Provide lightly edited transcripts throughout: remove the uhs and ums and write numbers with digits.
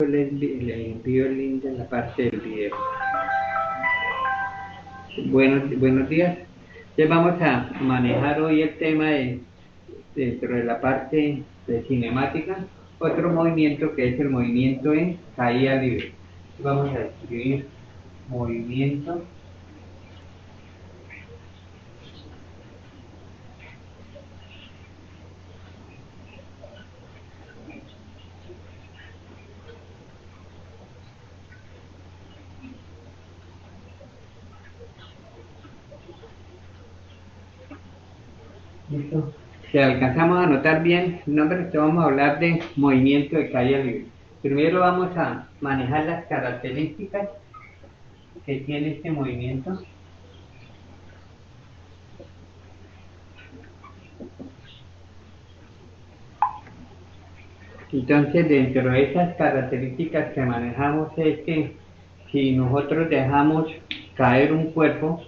le envío el link de la parte del video. Buenos días. Entonces vamos a manejar hoy el tema dentro de la parte de cinemática, otro movimiento que es el movimiento en caída libre. Vamos a escribir movimiento ¿listo? Si alcanzamos a notar bien el nombre, vamos a hablar de movimiento de caída libre. Primero vamos a manejar las características que tiene este movimiento. Entonces, dentro de esas características que manejamos es que si nosotros dejamos caer un cuerpo,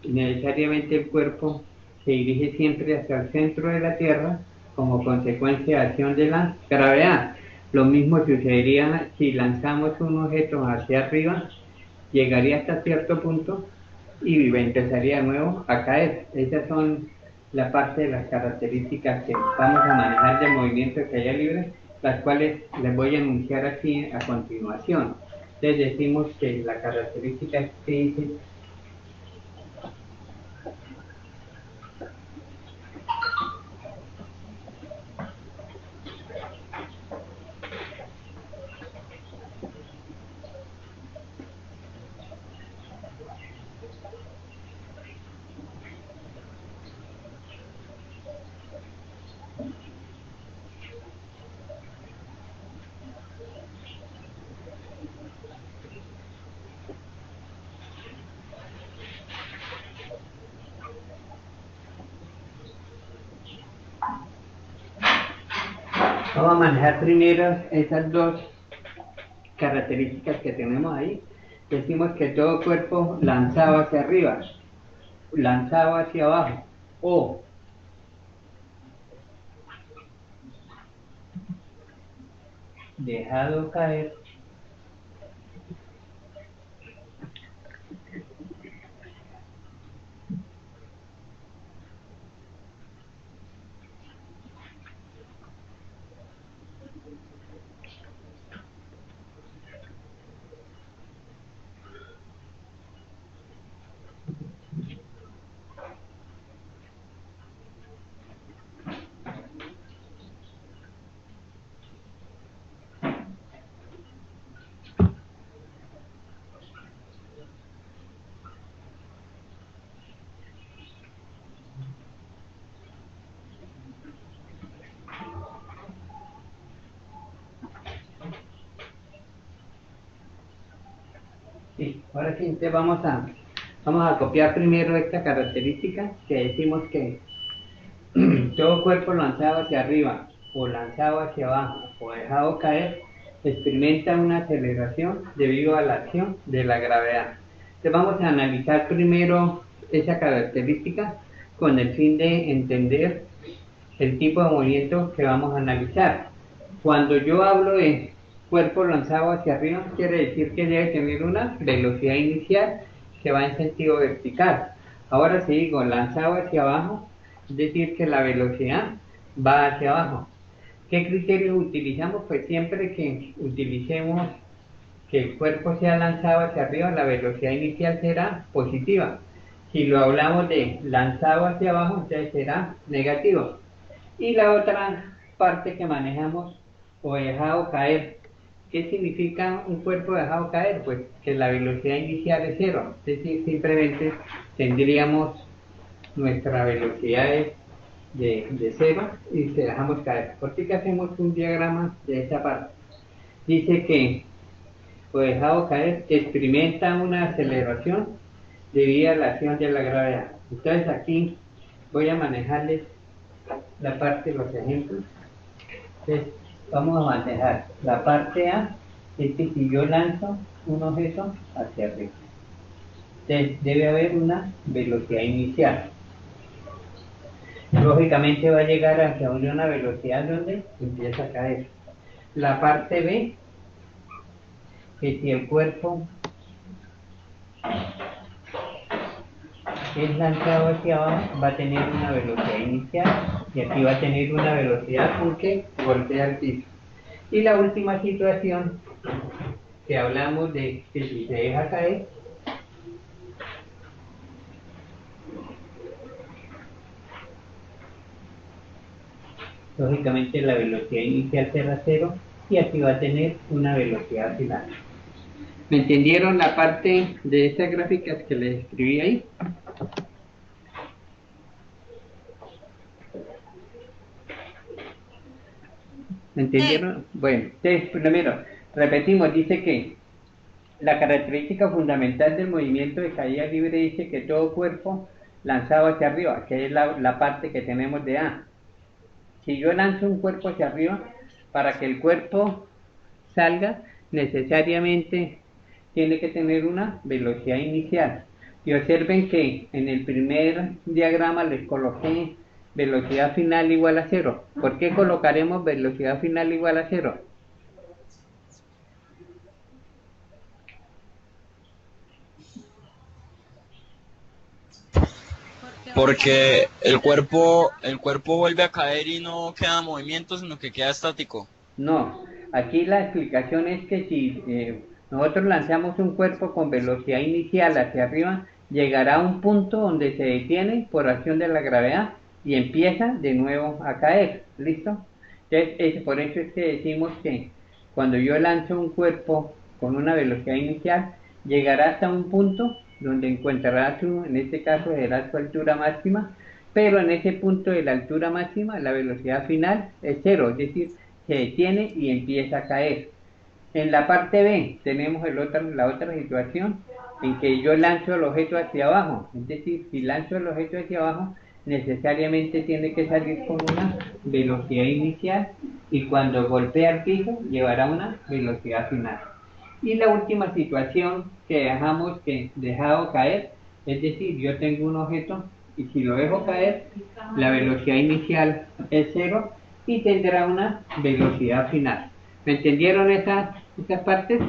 necesariamente el cuerpo se dirige siempre hacia el centro de la Tierra como consecuencia de acción de la gravedad. Lo mismo sucedería si lanzamos un objeto hacia arriba, llegaría hasta cierto punto y empezaría de nuevo a caer. Esas son la parte de las características que vamos a manejar del movimiento de caída libre, las cuales les voy a enunciar aquí a continuación. Entonces decimos que la característica es que dice vamos a manejar primero esas dos características que tenemos ahí. Decimos que todo cuerpo lanzado hacia arriba, lanzado hacia abajo o dejado caer sí, ahora sí, entonces vamos a copiar primero esta característica que decimos que todo cuerpo lanzado hacia arriba o lanzado hacia abajo o dejado caer experimenta una aceleración debido a la acción de la gravedad. Entonces vamos a analizar primero esa característica con el fin de entender el tipo de movimiento que vamos a analizar. Cuando yo hablo de cuerpo lanzado hacia arriba, quiere decir que debe tener una velocidad inicial que va en sentido vertical. Ahora si digo lanzado hacia abajo, es decir que la velocidad va hacia abajo. ¿Qué criterios utilizamos? Pues siempre que utilicemos que el cuerpo sea lanzado hacia arriba, la velocidad inicial será positiva. Si lo hablamos de lanzado hacia abajo, entonces será negativo. Y la otra parte que manejamos, o dejado caer. ¿Qué significa un cuerpo dejado caer? Pues que la velocidad inicial es cero, es decir, simplemente tendríamos nuestra velocidad de cero y se dejamos caer. ¿Por qué hacemos un diagrama de esa parte? Dice que o dejado caer experimenta una aceleración debido a la acción de la gravedad. Entonces aquí voy a manejarles la parte de los ejemplos. Entonces, vamos a manejar la parte A, es que si yo lanzo un objeto hacia arriba, entonces debe haber una velocidad inicial. Lógicamente va a llegar hacia una velocidad donde empieza a caer. La parte B que si el cuerpo es lanzado hacia abajo, va a tener una velocidad inicial y aquí va a tener una velocidad porque golpea el piso. Y la última situación que hablamos de que si se deja caer, lógicamente la velocidad inicial será cero y aquí va a tener una velocidad final. ¿Me entendieron la parte de esas gráficas que les escribí ahí? ¿Me entendieron? Bueno, entonces primero, repetimos, dice que la característica fundamental del movimiento de caída libre dice que todo cuerpo lanzado hacia arriba, que es la parte que tenemos de A. Si yo lanzo un cuerpo hacia arriba, para que el cuerpo salga, necesariamente tiene que tener una velocidad inicial. Y observen que en el primer diagrama les coloqué velocidad final igual a cero. ¿Por qué colocaremos velocidad final igual a cero? Porque el cuerpo vuelve a caer y no queda en movimiento, sino que queda estático. No, aquí la explicación es que si nosotros lanzamos un cuerpo con velocidad inicial hacia arriba, llegará a un punto donde se detiene por acción de la gravedad y empieza de nuevo a caer. ¿Listo? Entonces, por eso es que decimos que cuando yo lanzo un cuerpo con una velocidad inicial, llegará hasta un punto donde encontrará en este caso será su altura máxima, pero en ese punto de la altura máxima la velocidad final es cero, es decir, se detiene y empieza a caer. En la parte B tenemos la otra situación en que yo lanzo el objeto hacia abajo, es decir, si lanzo el objeto hacia abajo, necesariamente tiene que salir con una velocidad inicial y cuando golpea el piso llevará una velocidad final. Y la última situación que dejamos que dejado caer, es decir, yo tengo un objeto y si lo dejo caer, la velocidad inicial es cero y tendrá una velocidad final. ¿Me entendieron esas partes?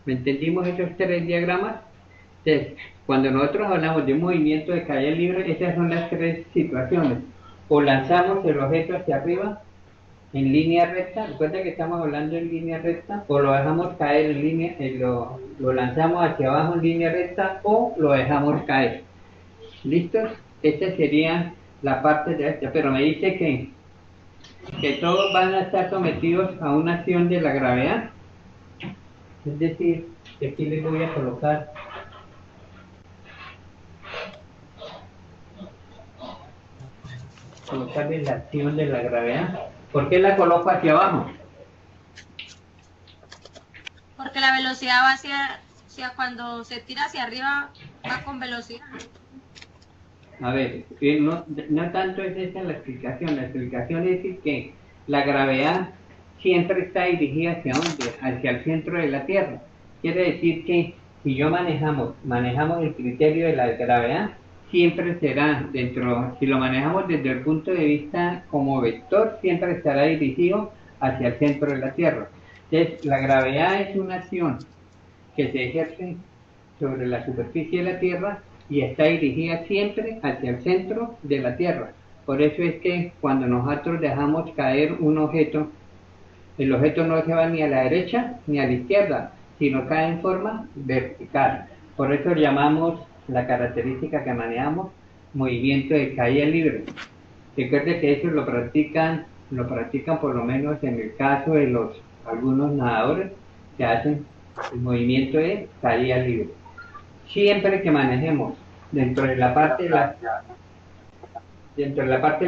¿Me entendimos esos tres diagramas? Entonces, cuando nosotros hablamos de un movimiento de caída libre, esas son las tres situaciones. O lanzamos el objeto hacia arriba en línea recta, recuerda que estamos hablando en línea recta, o lo dejamos caer en línea, lo lanzamos hacia abajo en línea recta, o lo dejamos caer. ¿Listos? Esta sería la parte de esta, pero me dice que todos van a estar sometidos a una acción de la gravedad, es decir, que aquí les voy a colocarles la acción de la gravedad. ¿Por qué la coloco hacia abajo? Porque la velocidad va hacia cuando se tira hacia arriba, va con velocidad. A ver, no tanto es esa la explicación es que la gravedad siempre está dirigida hacia dónde, hacia el centro de la Tierra. Quiere decir que si yo manejamos el criterio de la gravedad, siempre será si lo manejamos desde el punto de vista como vector, siempre estará dirigido hacia el centro de la Tierra. Entonces, la gravedad es una acción que se ejerce sobre la superficie de la Tierra y está dirigida siempre hacia el centro de la Tierra. Por eso es que cuando nosotros dejamos caer un objeto, el objeto no se va ni a la derecha ni a la izquierda, sino cae en forma vertical. Por eso llamamos la característica que manejamos movimiento de caída libre. Recuerde que eso lo practican por lo menos en el caso de algunos nadadores que hacen el movimiento de caída libre. Siempre que manejemos dentro de la parte de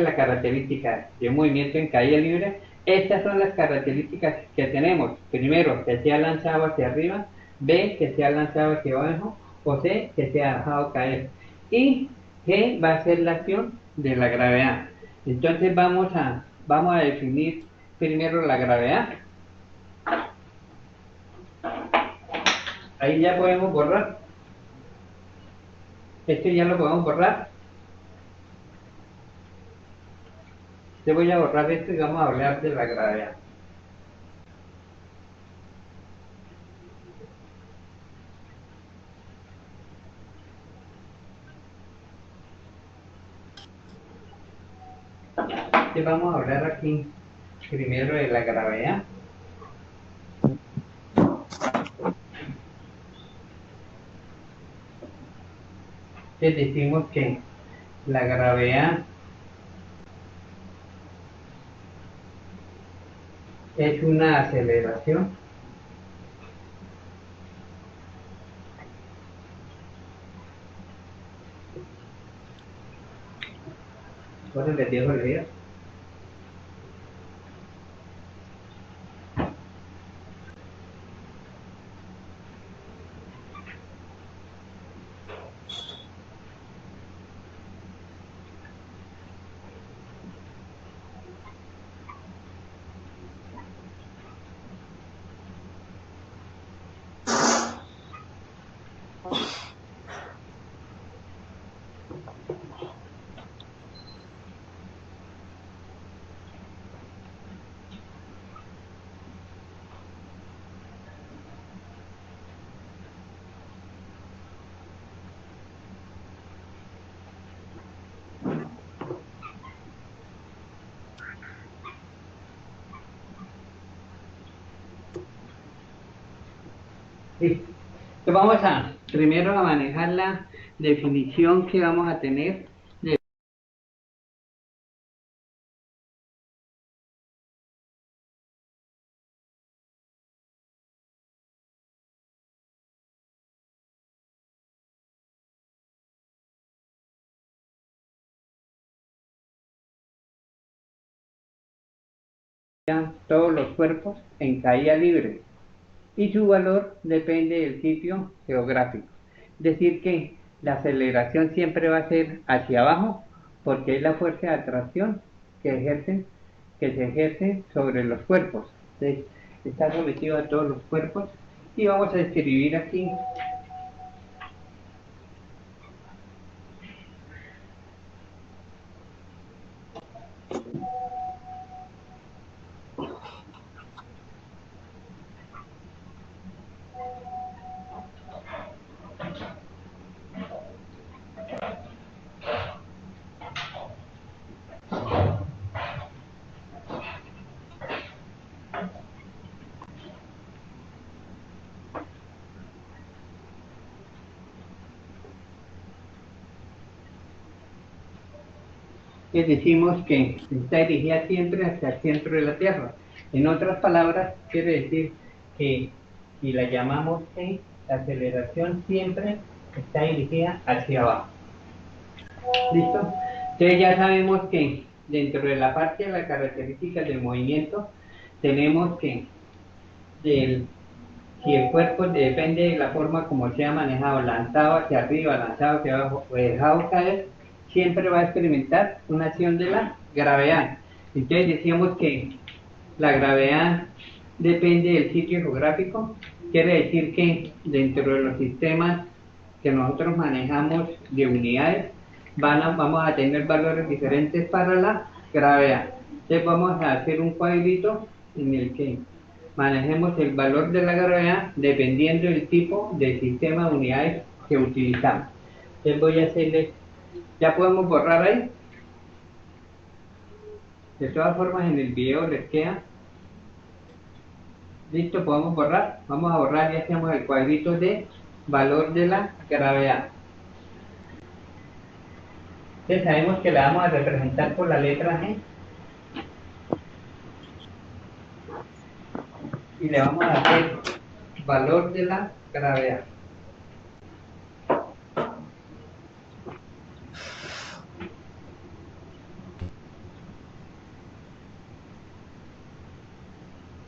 la característica de un movimiento en caída libre, estas son las características que tenemos. Primero, que sea lanzado hacia arriba, B, que sea lanzado hacia abajo, o C, que sea dejado caer. Y G va a ser la acción de la gravedad. Entonces vamos a definir primero la gravedad. Ahí ya podemos borrar. Esto ya lo podemos borrar. Yo voy a borrar esto y vamos a hablar de la gravedad. Entonces vamos a hablar aquí primero de la gravedad. Entonces decimos que la gravedad es una aceleración ¿Puedo repetir el video? Sí. Entonces vamos a primero a manejar la definición que vamos a tener de todos los cuerpos en caída libre y su valor depende del sitio geográfico. Es decir que la aceleración siempre va a ser hacia abajo porque es la fuerza de atracción que se ejerce sobre los cuerpos. Entonces, está sometido a todos los cuerpos y vamos a escribir aquí que decimos que está dirigida siempre hacia el centro de la Tierra. En otras palabras, quiere decir que si la llamamos G, la aceleración siempre está dirigida hacia abajo. ¿Listo? Entonces ya sabemos que dentro de la parte de las características del movimiento tenemos que si el cuerpo depende de la forma como sea manejado, lanzado hacia arriba, lanzado hacia abajo o dejado caer, siempre va a experimentar una acción de la gravedad. Entonces decíamos que la gravedad depende del sitio geográfico, quiere decir que dentro de los sistemas que nosotros manejamos de unidades, vamos a tener valores diferentes para la gravedad. Entonces vamos a hacer un cuadrito en el que manejemos el valor de la gravedad dependiendo del tipo de sistema de unidades que utilizamos. Entonces voy a hacerle, ya podemos borrar ahí. De todas formas en el video les queda. Listo, podemos borrar. Vamos a borrar y hacemos el cuadrito de valor de la gravedad. Entonces sabemos que la vamos a representar por la letra G. Y le vamos a hacer valor de la gravedad.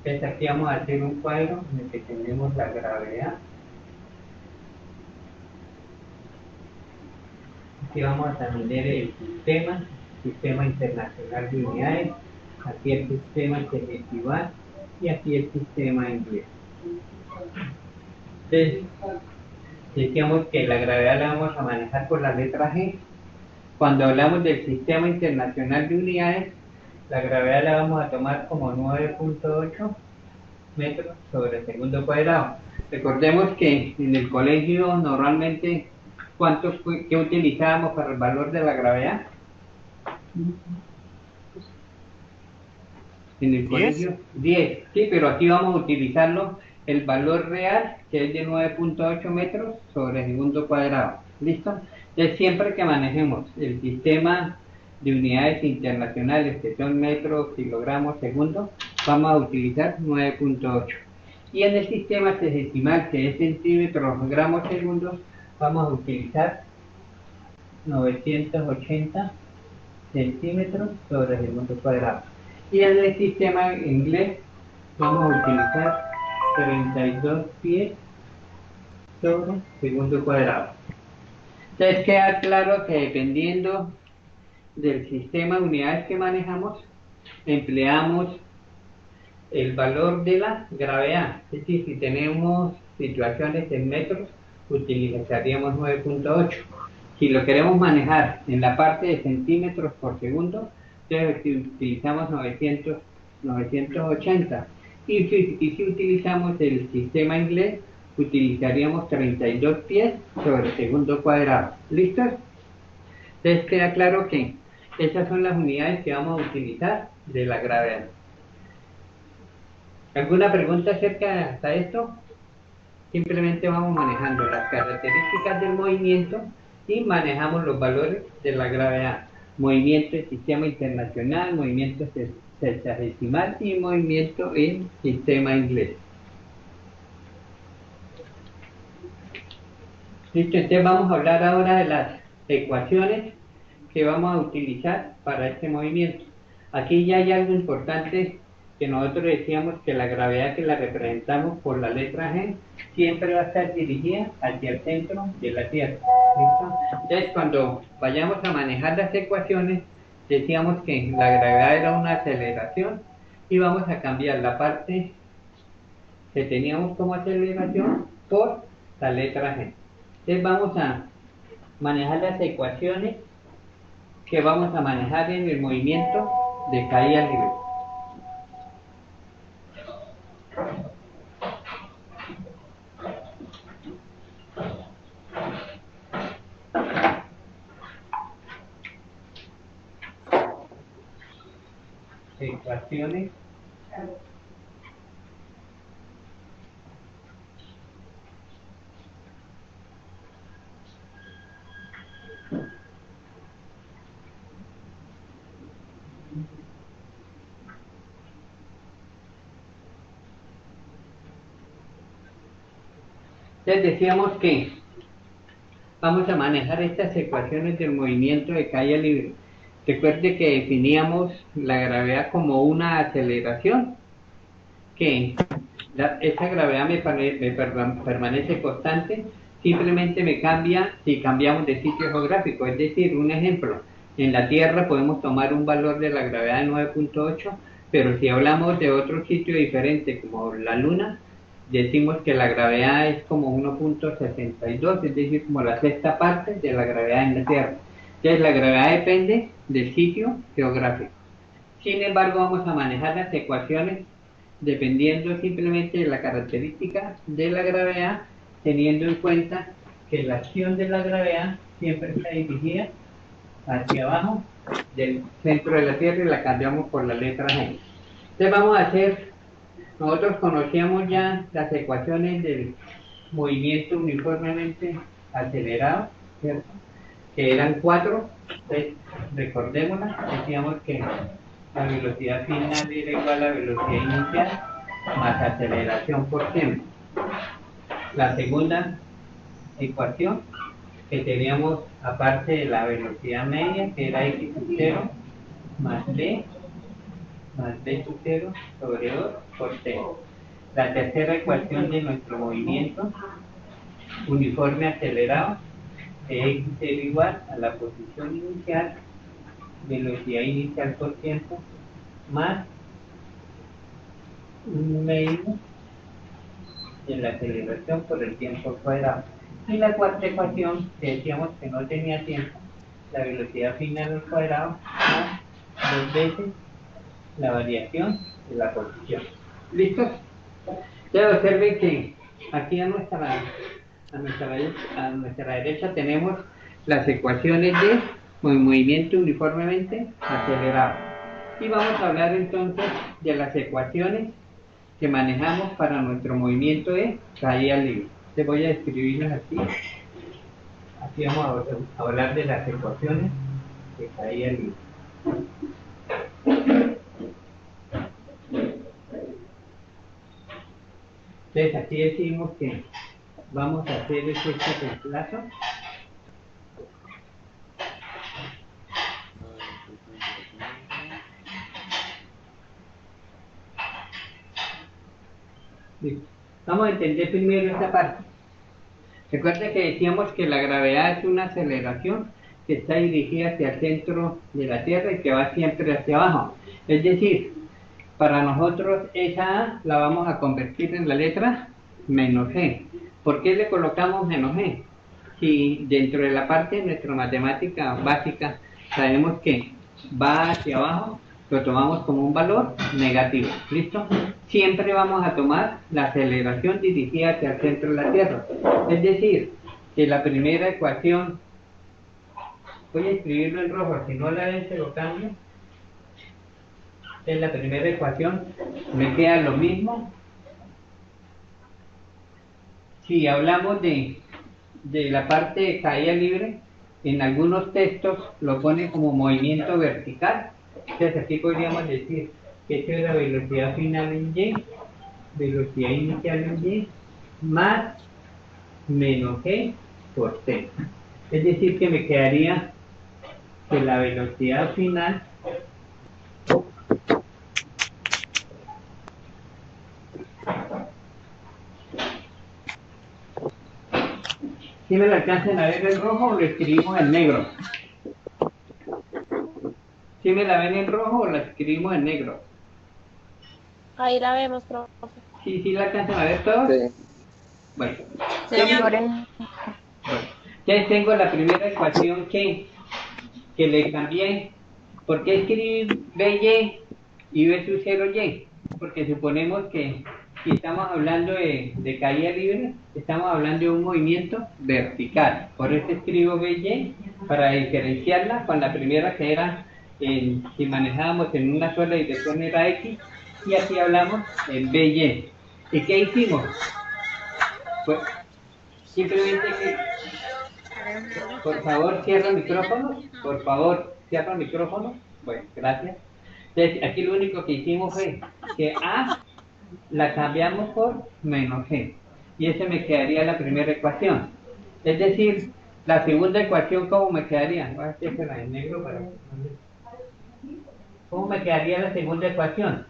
Entonces aquí vamos a hacer un cuadro en el que tenemos la gravedad. Aquí vamos a tener el sistema internacional de unidades, aquí el sistema interestival y aquí el sistema inglés. Entonces, decíamos que la gravedad la vamos a manejar por la letra G. Cuando hablamos del sistema internacional de unidades, la gravedad la vamos a tomar como 9.8 metros sobre segundo cuadrado. Recordemos que en el colegio normalmente, ¿qué utilizábamos para el valor de la gravedad? En el 10. colegio, 10. Sí, pero aquí vamos a utilizarlo el valor real, que es de 9.8 metros sobre segundo cuadrado. ¿Listo? Entonces, siempre que manejemos el sistema de unidades internacionales, que son metros, kilogramos, segundos, vamos a utilizar 9.8. Y en el sistema sexagesimal, que es centímetros, gramos, segundos, vamos a utilizar 980 centímetros sobre segundo cuadrado. Y en el sistema inglés vamos a utilizar 32 pies sobre segundo cuadrado. Entonces queda claro que dependiendo del sistema de unidades que manejamos, empleamos el valor de la gravedad. Es decir, si tenemos situaciones en metros, utilizaríamos 9.8. Si lo queremos manejar en la parte de centímetros por segundo, entonces utilizamos 980. Y si utilizamos el sistema inglés, utilizaríamos 32 pies sobre segundo cuadrado. ¿Listos? Entonces queda claro que esas son las unidades que vamos a utilizar de la gravedad. ¿Alguna pregunta acerca de esto? Simplemente vamos manejando las características del movimiento y manejamos los valores de la gravedad. Movimiento en sistema internacional, movimiento sexagesimal y movimiento en sistema inglés. Listo, entonces vamos a hablar ahora de las ecuaciones que vamos a utilizar para este movimiento. Aquí ya hay algo importante, que nosotros decíamos que la gravedad, que la representamos por la letra G, siempre va a estar dirigida hacia el centro de la Tierra. ¿Listo? Entonces, cuando vayamos a manejar las ecuaciones, decíamos que la gravedad era una aceleración y vamos a cambiar la parte que teníamos como aceleración por la letra G. Entonces vamos a manejar las ecuaciones que vamos a manejar en el movimiento de caída libre. Ecuaciones entonces decíamos que vamos a manejar estas ecuaciones del movimiento de caída libre. Recuerde que definíamos la gravedad como una aceleración, que esa gravedad permanece constante, simplemente me cambia si cambiamos de sitio geográfico. Es decir, un ejemplo, en la Tierra podemos tomar un valor de la gravedad de 9.8, pero si hablamos de otro sitio diferente como la Luna, decimos que la gravedad es como 1.62, es decir, como la sexta parte de la gravedad en la Tierra. Entonces la gravedad depende del sitio geográfico. Sin embargo, vamos a manejar las ecuaciones dependiendo simplemente de la característica de la gravedad, teniendo en cuenta que la acción de la gravedad siempre está dirigida hacia abajo del centro de la Tierra y la cambiamos por la letra G. Entonces vamos a hacer, nosotros conocíamos ya las ecuaciones del movimiento uniformemente acelerado, ¿cierto? Que eran 4, entonces recordémoslas, decíamos que la velocidad final era igual a la velocidad inicial más aceleración por tiempo. La segunda ecuación que teníamos, aparte de la velocidad media, que era x sub 0 más b sub 0 sobre 2 por t. La tercera ecuación de nuestro movimiento uniforme acelerado, x era igual a la posición inicial, velocidad inicial por tiempo, más un medio de la aceleración por el tiempo cuadrado. Y la cuarta ecuación, que decíamos que no tenía tiempo, la velocidad final al cuadrado, más 2 veces la variación de la posición. ¿Listos? Ya observen que aquí a nuestra derecha tenemos las ecuaciones de movimiento uniformemente acelerado. Y vamos a hablar entonces de las ecuaciones que manejamos para nuestro movimiento de caída libre. Te voy a escribirlas aquí. Aquí vamos a hablar de las ecuaciones de caída libre. Entonces aquí decimos que vamos a hacer este reemplazo. Listo. Vamos a entender primero esta parte. Recuerda que decíamos que la gravedad es una aceleración que está dirigida hacia el centro de la Tierra y que va siempre hacia abajo. Es decir, para nosotros esa A la vamos a convertir en la letra menos G. ¿Por qué le colocamos menos G? Si dentro de la parte de nuestra matemática básica sabemos que va hacia abajo, lo tomamos como un valor negativo. ¿Listo? Siempre vamos a tomar la aceleración dirigida hacia el centro de la Tierra. Es decir, que la primera ecuación, voy a escribirlo en rojo, si no la ven se lo cambio. En la primera ecuación me queda lo mismo. Si hablamos de la parte de caída libre, en algunos textos lo pone como movimiento vertical. Entonces aquí podríamos decir que esta es la velocidad final en Y, velocidad inicial en Y, más menos G por T. Es decir, que me quedaría que la velocidad final ¿sí me lo alcanzan a ver en rojo o lo escribimos en negro? ¿Sí me la ven en rojo o la escribimos en negro? Ahí la vemos, profe. ¿Sí la alcanzan a ver todos? Sí. Bueno, Señor. ya tengo la primera ecuación que le cambié. ¿Por qué escribir BY y B sub 0Y? Porque suponemos que si estamos hablando de caída libre, estamos hablando de un movimiento vertical. Por eso escribo BY para diferenciarla con la primera que era, si manejábamos en una sola dirección era X, y aquí hablamos en BY. ¿Y qué hicimos? Pues simplemente que, por favor, cierra el micrófono. Por favor, cierra el micrófono. Bueno, gracias. Entonces, aquí lo único que hicimos fue que A la cambiamos por menos G. Y esa me quedaría la primera ecuación. Es decir, la segunda ecuación, ¿cómo me quedaría? Voy a hacerla en negro para... ¿Cómo me quedaría la segunda ecuación?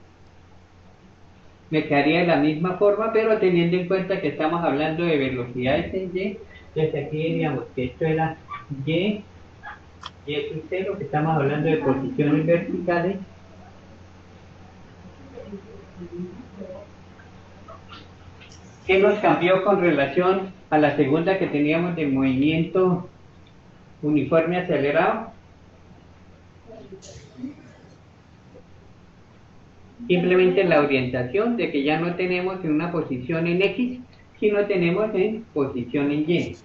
Me quedaría de la misma forma, pero teniendo en cuenta que estamos hablando de velocidades en Y, entonces aquí diríamos que esto era Y sub 0, que estamos hablando de posiciones verticales, ¿qué nos cambió con relación a la segunda que teníamos de movimiento uniforme acelerado? Simplemente la orientación de que ya no tenemos en una posición en X, sino tenemos en posición en Y.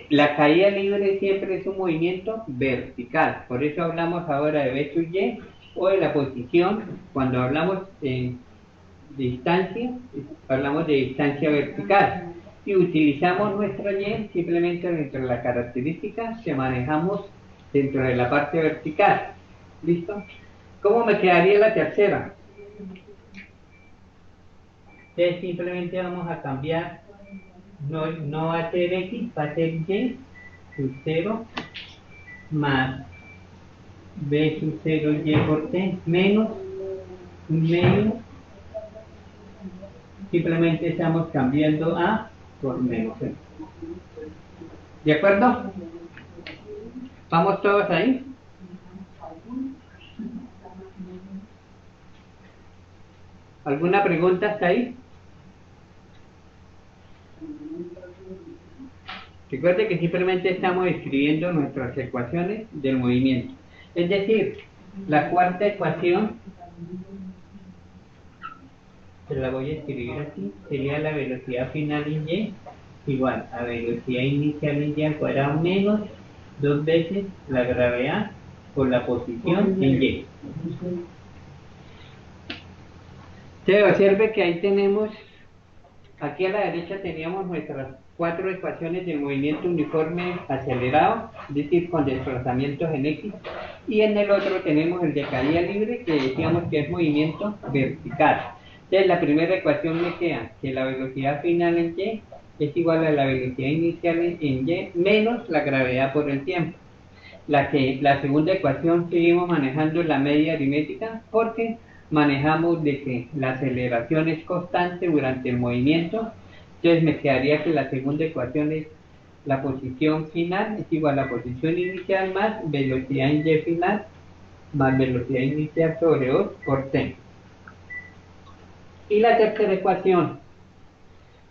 La caída libre siempre es un movimiento vertical, por eso hablamos ahora de B sub Y, o de la posición, cuando hablamos de distancia, hablamos de distancia vertical, y utilizamos nuestra Y simplemente dentro de la característica que manejamos dentro de la parte vertical. ¿Listo? ¿Cómo me quedaría la tercera? Entonces simplemente vamos a cambiar, no va a ser X, va a ser Y sub 0 más B sub 0 Y por T menos medio, simplemente estamos cambiando A por menos C. ¿De acuerdo? ¿Vamos todos ahí? ¿Alguna pregunta hasta ahí? Recuerde que simplemente estamos escribiendo nuestras ecuaciones del movimiento. Es decir, la cuarta ecuación, se la voy a escribir aquí, sería la velocidad final en Y igual a velocidad inicial en Y al cuadrado menos 2 veces la gravedad por la posición en Y. Se observe que ahí tenemos, aquí a la derecha teníamos nuestras 4 ecuaciones de movimiento uniforme acelerado, es decir, con desplazamientos en X, y en el otro tenemos el de caída libre, que decíamos que es movimiento vertical. Entonces la primera ecuación me queda que la velocidad final en Y es igual a la velocidad inicial en Y menos la gravedad por el tiempo. La segunda ecuación seguimos manejando la media aritmética porque manejamos de que la aceleración es constante durante el movimiento. Entonces me quedaría que la segunda ecuación es la posición final es igual a la posición inicial más velocidad en Y final más velocidad inicial sobre 2 por t. Y la tercera ecuación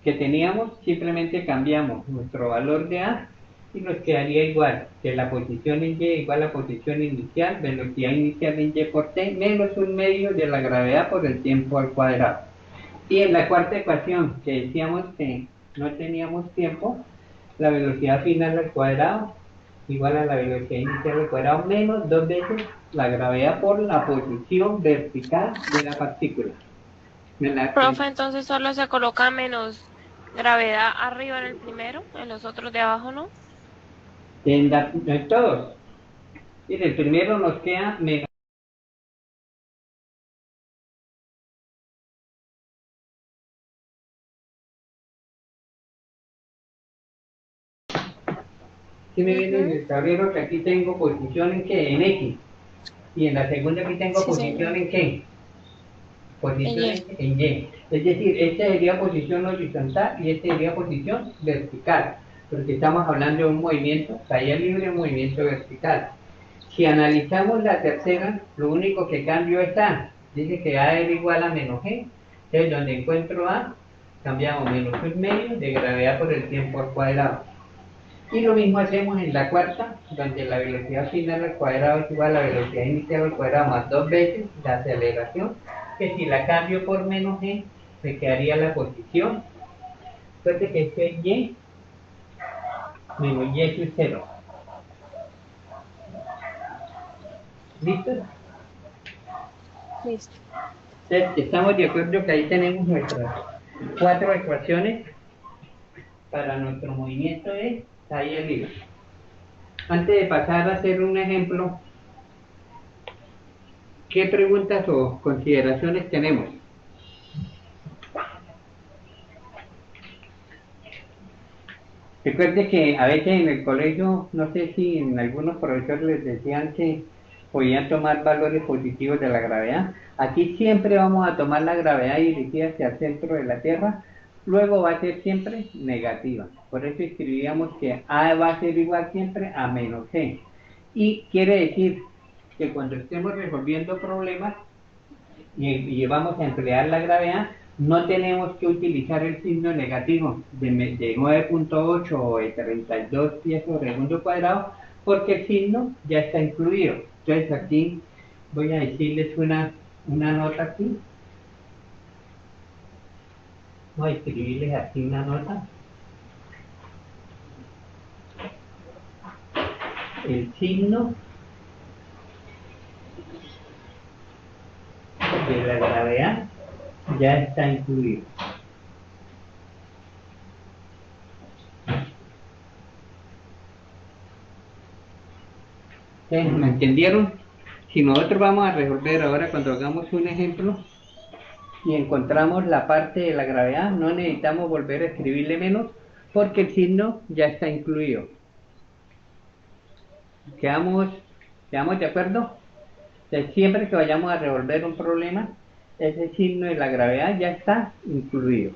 que teníamos, simplemente cambiamos nuestro valor de A y nos quedaría igual que la posición en Y igual a la posición inicial, velocidad inicial en Y por t, menos un medio de la gravedad por el tiempo al cuadrado. Y en la cuarta ecuación, que decíamos que no teníamos tiempo, la velocidad final al cuadrado igual a la velocidad inicial al cuadrado menos 2 veces la gravedad por la posición vertical de la partícula. Profe, entonces solo se coloca menos gravedad arriba en el primero, en los otros de abajo no. En todos. Y en el primero nos queda menos. Si me viene en Ujú. el tablero que aquí tengo posición en qué, en X. Y en la segunda aquí tengo Sí, posición señor. en qué, En posición Y. en Y. Es decir, esta sería posición horizontal y esta sería posición vertical. Porque estamos hablando de un movimiento, caída libre, un movimiento vertical. Si analizamos la tercera, lo único que cambio es A. Dice que A era igual a menos G. Entonces, donde encuentro A, cambiamos menos un medio de gravedad por el tiempo al cuadrado. Y lo mismo hacemos en la cuarta, donde la velocidad final al cuadrado es igual a la velocidad inicial al cuadrado más 2 veces la aceleración, que si la cambio por menos G, me quedaría la posición. Entonces, que esto es Y menos Y sub 0. ¿Listo? Listo. Entonces, estamos de acuerdo que ahí tenemos nuestras 4 ecuaciones para nuestro movimiento de caída libre. Antes de pasar a hacer un ejemplo, ¿qué preguntas o consideraciones tenemos? Recuerde que a veces en el colegio, no sé si en algunos profesores les decían que podían tomar valores positivos de la gravedad. Aquí siempre vamos a tomar la gravedad dirigida hacia el centro de la Tierra, luego va a ser siempre negativa. Por eso escribíamos que A va a ser igual siempre a menos G. Y quiere decir que cuando estemos resolviendo problemas y vamos a emplear la gravedad, no tenemos que utilizar el signo negativo de 9.8 o de 32 pies sobre segundo cuadrado, porque el signo ya está incluido. Entonces aquí voy a decirles una nota aquí. Voy a escribirles aquí una nota. El signo de la gravedad ya está incluido. ¿Ustedes me entendieron? Si nosotros vamos a resolver ahora cuando hagamos un ejemplo y encontramos la parte de la gravedad, no necesitamos volver a escribirle menos porque el signo ya está incluido. ¿Quedamos, quedamos de acuerdo? Entonces, siempre que vayamos a resolver un problema, ese signo de la gravedad ya está incluido.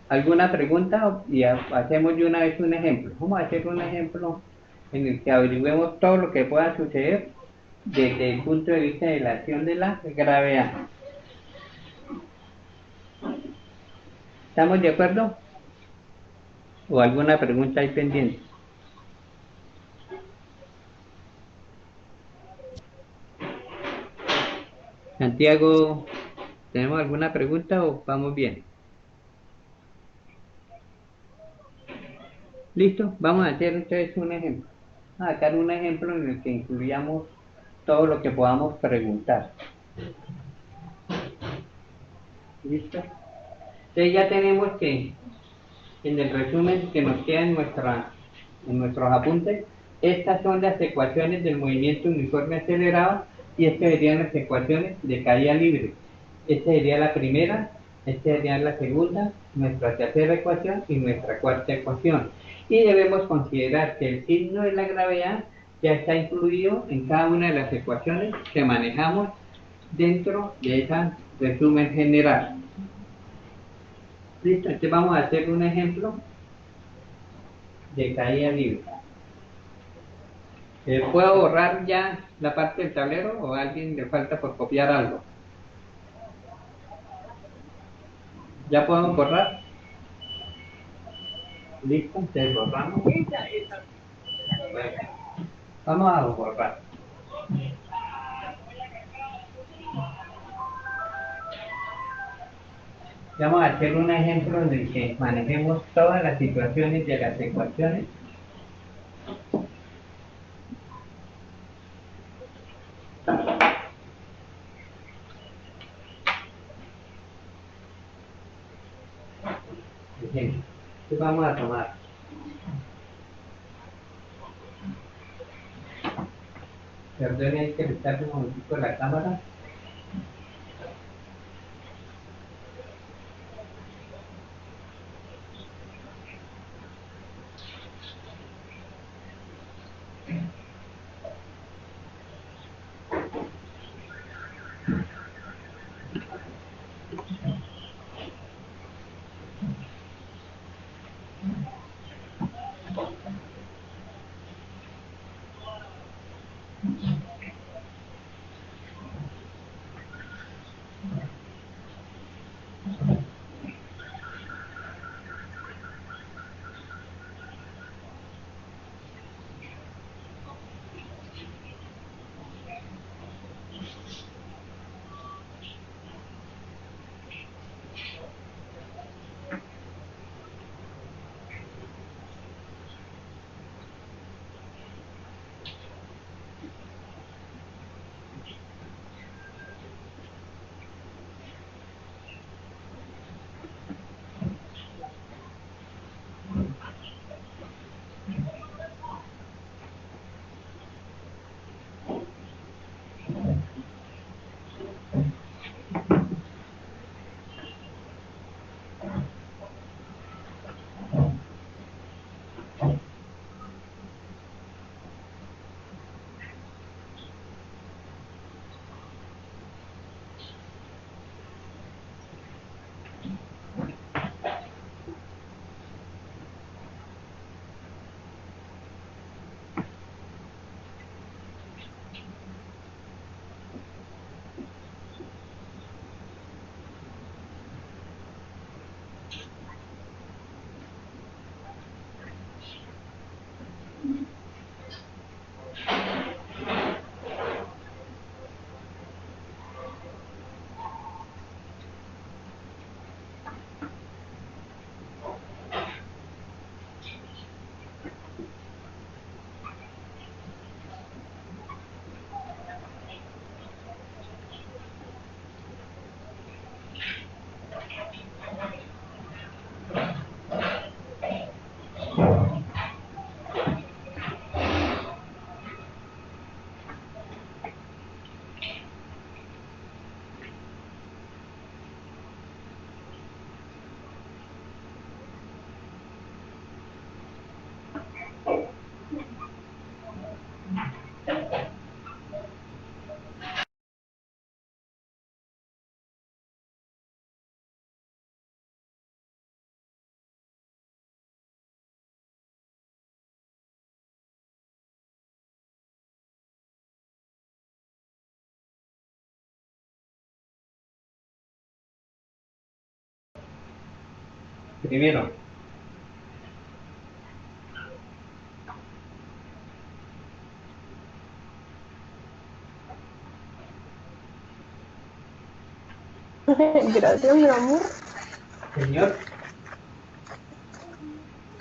¿Alguna pregunta? Y hacemos de una vez un ejemplo. Vamos a hacer un ejemplo en el que averiguemos todo lo que pueda suceder desde el punto de vista de la acción de la gravedad. ¿Estamos de acuerdo? ¿O alguna pregunta ahí pendiente? Santiago, ¿tenemos alguna pregunta o vamos bien? ¿Listo? Vamos a hacer entonces un ejemplo. Vamos a sacar un ejemplo en el que incluyamos todo lo que podamos preguntar. ¿Listo? Entonces ya tenemos que, en el resumen que nos queda en nuestros apuntes, estas son las ecuaciones del movimiento uniforme acelerado y estas serían las ecuaciones de caída libre. Esta sería la primera, esta sería la segunda, nuestra tercera ecuación y nuestra cuarta ecuación. Y debemos considerar que el signo de la gravedad ya está incluido en cada una de las ecuaciones que manejamos dentro de ese resumen general. Listo, entonces vamos a hacer un ejemplo de caída libre. ¿Puedo borrar ya la parte del tablero o a alguien le falta por copiar algo? ¿Ya podemos borrar? Listo, entonces borramos. Bueno, vamos a borrar. Vamos a hacer un ejemplo en el que manejemos todas las situaciones de las ecuaciones. Ejemplo. Entonces vamos a tomar. Perdonen que le tarde un momentito la cámara. Primero, Gracias, mi amor. señor,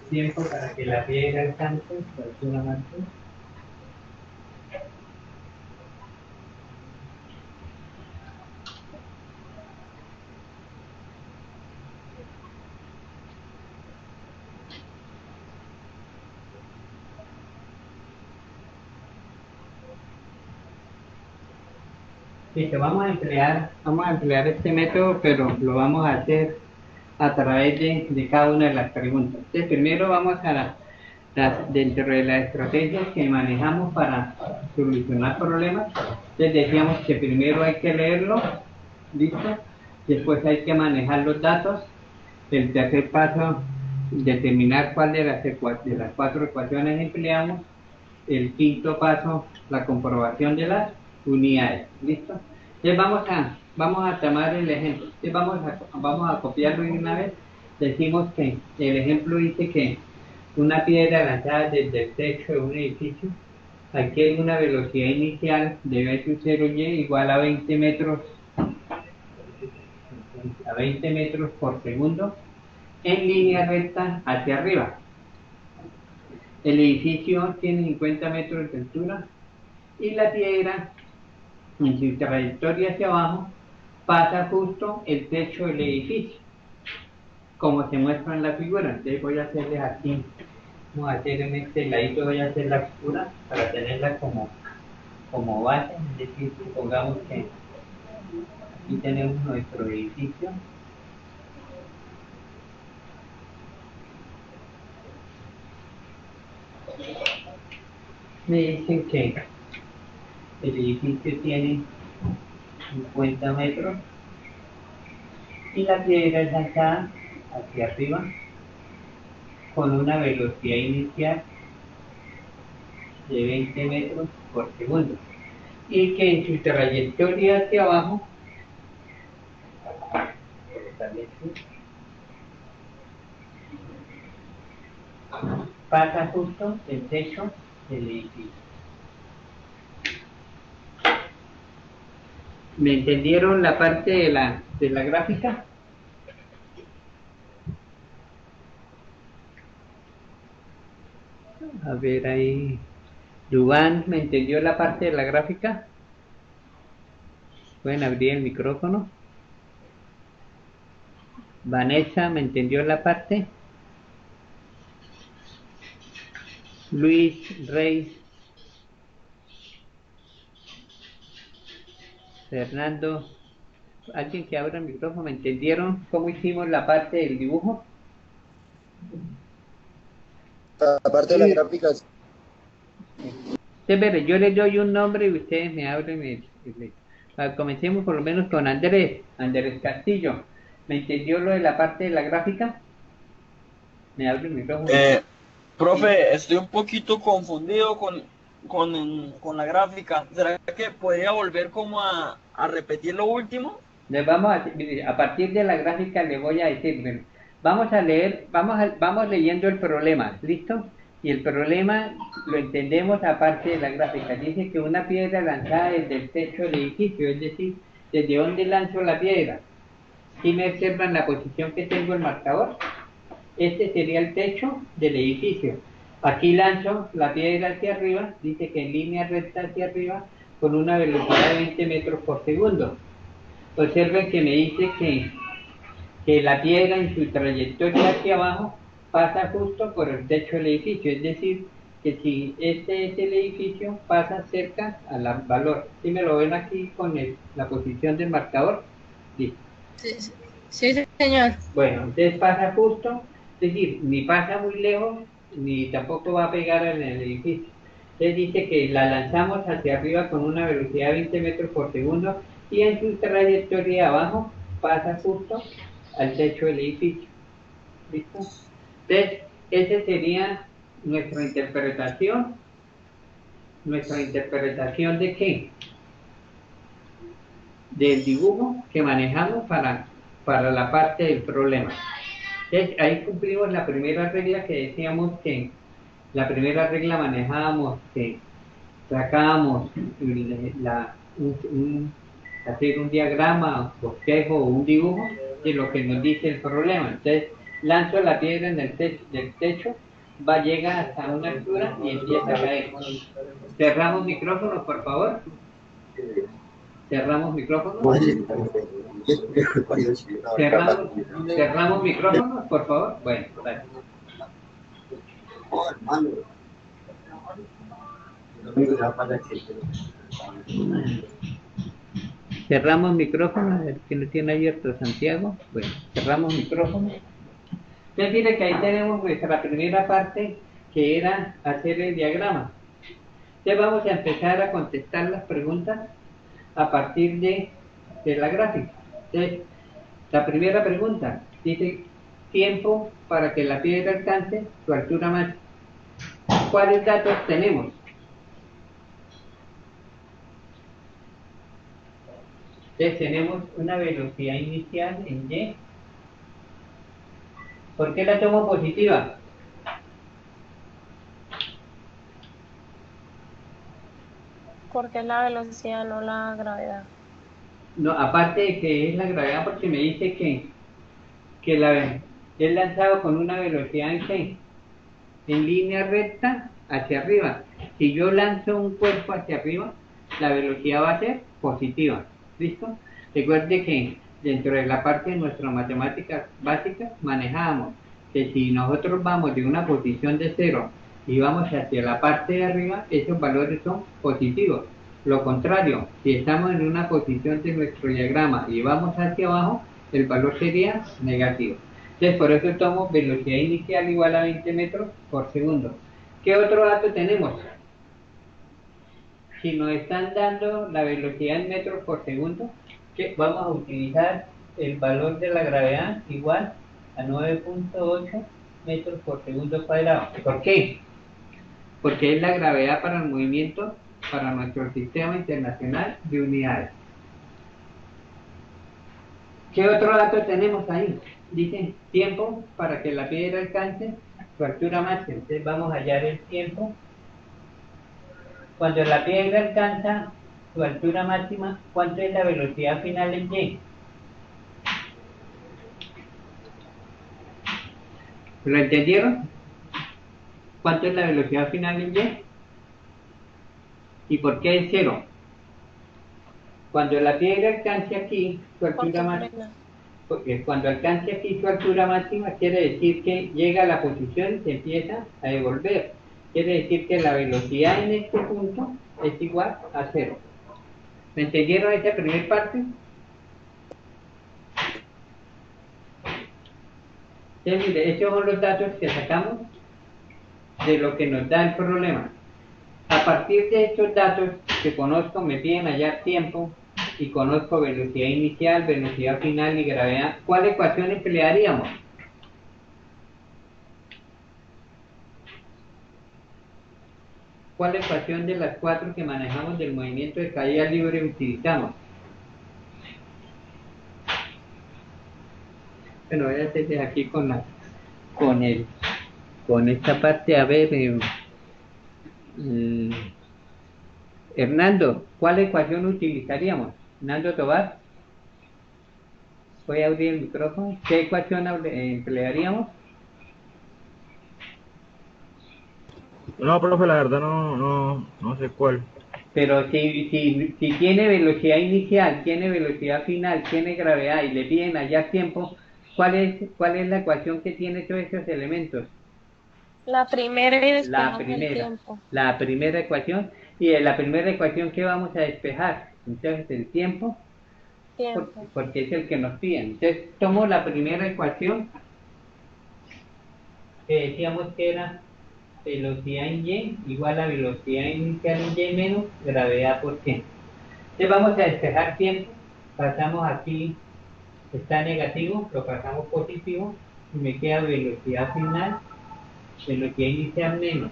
tiempo para que la piedra alcance por una marcha. Listo, vamos a emplear este método, pero lo vamos a hacer a través de cada una de las preguntas. Entonces, primero vamos a dentro de las estrategias que manejamos para solucionar problemas. Entonces decíamos que primero hay que leerlo, listo, después hay que manejar los datos, el tercer paso, determinar cuál de las cuatro ecuaciones empleamos, el quinto paso, la comprobación de las unidades, ¿listo? Entonces vamos a tomar el ejemplo. Entonces vamos a copiarlo de una vez. Decimos que el ejemplo dice que una piedra lanzada desde el techo de un edificio adquiere una velocidad inicial de v sub 0y igual a 20 metros por segundo en línea recta hacia arriba. El edificio tiene 50 metros de altura y la piedra en su trayectoria hacia abajo pasa justo el techo del edificio, como se muestra en la figura. Entonces voy a hacerles aquí, vamos a hacer en este ladito, voy a hacer la figura para tenerla como base. Es decir, supongamos que aquí tenemos nuestro edificio. Me dicen que el edificio tiene 50 metros y la piedra es lanzada hacia arriba con una velocidad inicial de 20 metros por segundo y que en su trayectoria hacia abajo pasa justo el techo del edificio. ¿Me entendieron la parte de la gráfica? A ver ahí. Dubán, ¿me entendió la parte de la gráfica? Pueden abrir el micrófono. Vanessa, ¿me entendió la parte? Luis, Rey, Fernando, alguien que abra el micrófono, ¿me entendieron cómo hicimos la parte del dibujo? La parte de la gráfica. Yo les doy un nombre y ustedes me abren comencemos por lo menos con Andrés Castillo. ¿Me entendió lo de la parte de la gráfica? Me abre el micrófono. Profe, estoy un poquito confundido con la gráfica. ¿Será que podría volver como a repetir lo último? Les vamos a partir de la gráfica le voy a decir, bueno, vamos a leer, vamos leyendo el problema, ¿listo? Y el problema lo entendemos aparte de la gráfica. Dice que una piedra lanzada desde el techo del edificio, es decir, ¿desde dónde lanzo la piedra? ¿Sí me observan la posición que tengo el marcador? Este sería el techo del edificio. Aquí lanzo la piedra hacia arriba, dice que en línea recta hacia arriba, con una velocidad de 20 metros por segundo. Observen que me dice que la piedra en su trayectoria hacia abajo pasa justo por el techo del edificio, es decir, que si este es el edificio, pasa cerca al valor. ¿Sí me lo ven aquí con la posición del marcador? Sí. Sí, señor. Bueno, entonces pasa justo, es decir, ni pasa muy lejos, ni tampoco va a pegar en el edificio. Entonces dice que la lanzamos hacia arriba con una velocidad de 20 metros por segundo y en su trayectoria abajo pasa justo al techo del edificio. ¿Listo? Entonces, esa sería nuestra interpretación. ¿Nuestra interpretación de qué? Del dibujo que manejamos para la parte del problema. Entonces, ahí cumplimos la primera regla que decíamos que la primera regla manejábamos que sacábamos hacer un diagrama, bosquejo o un dibujo de lo que nos dice el problema. Entonces, lanzo la piedra en el techo, llega hasta una altura y empieza a caer. Cerramos micrófono, por favor. Cerramos micrófono. Cerramos micrófono, por favor. Bueno, gracias. Cerramos micrófono, el que lo tiene abierto Santiago. Bueno, cerramos micrófono. Entonces, mire que ahí tenemos nuestra primera parte, que era hacer el diagrama. Ya vamos a empezar a contestar las preguntas a partir de la gráfica. Entonces, la primera pregunta dice: tiempo para que la piedra alcance su altura máxima. ¿Cuáles datos tenemos? Entonces tenemos una velocidad inicial en y. ¿Por qué la tomo positiva? Porque es la velocidad, no la gravedad. No, aparte de que es la gravedad, porque me dice que es lanzado con una velocidad en ¿qué? En línea recta hacia arriba. Si yo lanzo un cuerpo hacia arriba, la velocidad va a ser positiva. ¿Listo? Recuerde que dentro de la parte de nuestras matemáticas básicas manejábamos que si nosotros vamos de una posición de 0 y vamos hacia la parte de arriba, esos valores son positivos. Lo contrario, si estamos en una posición de nuestro diagrama y vamos hacia abajo, el valor sería negativo. Entonces, por eso tomo velocidad inicial igual a 20 metros por segundo. ¿Qué otro dato tenemos? Si nos están dando la velocidad en metros por segundo, que vamos a utilizar el valor de la gravedad igual a 9.8 metros por segundo cuadrado. ¿Por qué? Porque es la gravedad para el movimiento para nuestro sistema internacional de unidades. ¿Qué otro dato tenemos ahí? Dice tiempo para que la piedra alcance su altura máxima. Entonces vamos a hallar el tiempo. Cuando la piedra alcanza su altura máxima, ¿cuánto es la velocidad final en y? ¿Lo entendieron? ¿Cuánto es la velocidad final en y? ¿Y por qué es 0? Cuando la piedra alcance aquí su altura máxima, porque cuando alcance aquí su altura máxima, quiere decir que llega a la posición y se empieza a devolver. Quiere decir que la velocidad en este punto es igual a 0. ¿Me entendieron esta primera parte? Entonces, mire, estos son los datos que sacamos de lo que nos da el problema. A partir de estos datos que conozco, me piden hallar tiempo y conozco velocidad inicial, velocidad final y gravedad. ¿Cuál ecuación emplearíamos? ¿Cuál ecuación de las 4 que manejamos del movimiento de caída libre utilizamos? Bueno, voy a hacer aquí con esta parte, a ver, Hernando, ¿cuál ecuación utilizaríamos? Hernando Tobar, voy a abrir el micrófono. ¿Qué ecuación emplearíamos? No, profe, la verdad no sé cuál. Pero si tiene velocidad inicial, tiene velocidad final, tiene gravedad y le piden hallar tiempo, ¿cuál es la ecuación que tiene todos esos elementos? La primera y despejamos el tiempo. La primera ecuación. Y de la primera ecuación, ¿qué vamos a despejar? Entonces el tiempo. Porque es el que nos piden. Entonces tomo la primera ecuación, que decíamos que era velocidad en y igual a velocidad inicial en y menos gravedad por tiempo. Entonces vamos a despejar tiempo. Pasamos aquí, está negativo, lo pasamos positivo y me queda velocidad final, velocidad inicial menos.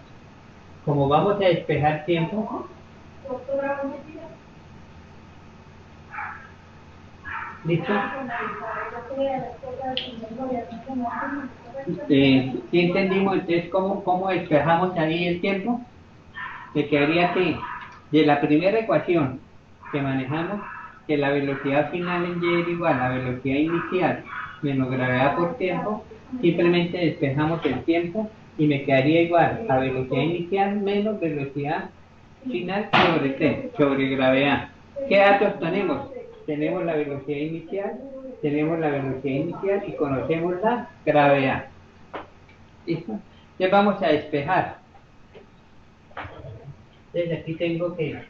Como vamos a despejar tiempo, ¿listo? ¿Sí entendimos entonces cómo despejamos ahí el tiempo? Me quedaría que de la primera ecuación que manejamos, que la velocidad final en y era igual a la velocidad inicial menos gravedad por tiempo, simplemente despejamos el tiempo y me quedaría igual a velocidad inicial menos velocidad final sobre gravedad. ¿Qué datos tenemos? Tenemos la velocidad inicial, y conocemos la gravedad. ¿Listo? Entonces vamos a despejar. Entonces aquí tengo que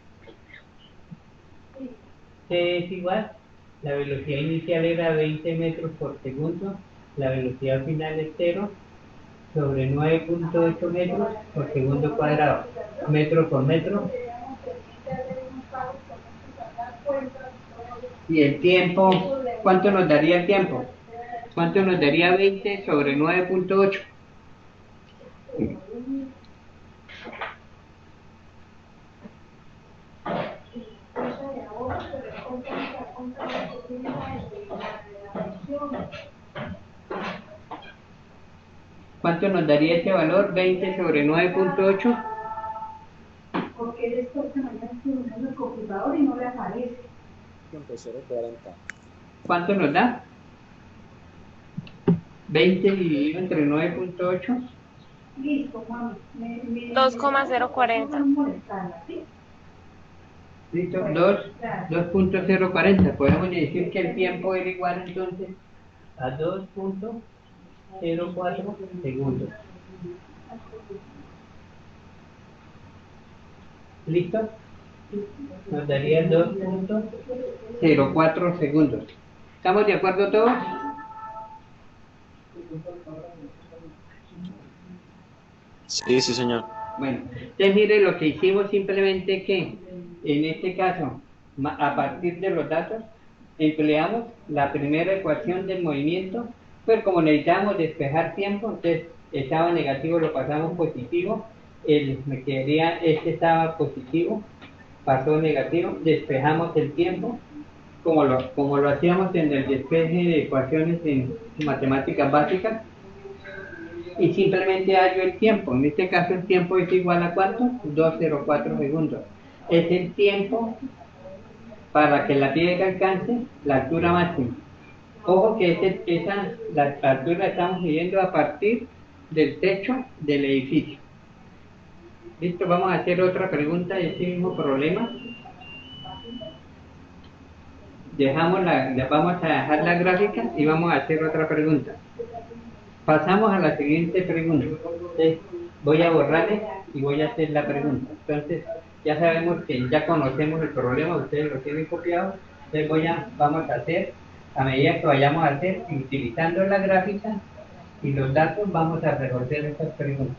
T es igual, la velocidad inicial era 20 metros por segundo, la velocidad final es 0, sobre 9.8 metros por segundo cuadrado, metro por metro. Y el tiempo, ¿cuánto nos daría el tiempo? ¿Cuánto nos daría 20 sobre 9.8? ¿Cuánto nos daría este valor? 20 sobre 9.8. Porque él está mañana en el computador y no le aparece. 0.40. ¿Cuánto nos da? 20 dividido entre 9.8. Listo, mami. 2,040. Listo, 2.040. Podemos decir que el tiempo era igual entonces a 2.04 segundos. ¿Listo? Nos daría 2.04 segundos. ¿Estamos de acuerdo todos? Sí, sí, señor. Bueno, entonces mire lo que hicimos simplemente que en este caso, a partir de los datos, empleamos la primera ecuación del movimiento, pero como necesitábamos despejar tiempo, entonces estaba negativo, lo pasamos positivo, me quedaría, este estaba positivo, pasó negativo, despejamos el tiempo, como lo hacíamos en el despeje de ecuaciones en matemáticas básicas, y simplemente hallo el tiempo. En este caso el tiempo es igual a ¿cuánto? 204 segundos. Es el tiempo para que la piedra alcance la altura máxima. Ojo que la altura la estamos midiendo a partir del techo del edificio. Listo, vamos a hacer otra pregunta de este mismo problema. Vamos a dejar la gráfica y vamos a hacer otra pregunta. Pasamos a la siguiente pregunta. Entonces, voy a borrarle y voy a hacer la pregunta. Entonces, ya sabemos que ya conocemos el problema, ustedes lo tienen copiado. Entonces, vamos a hacer, a medida que vayamos a hacer, utilizando la gráfica y los datos, vamos a resolver estas preguntas.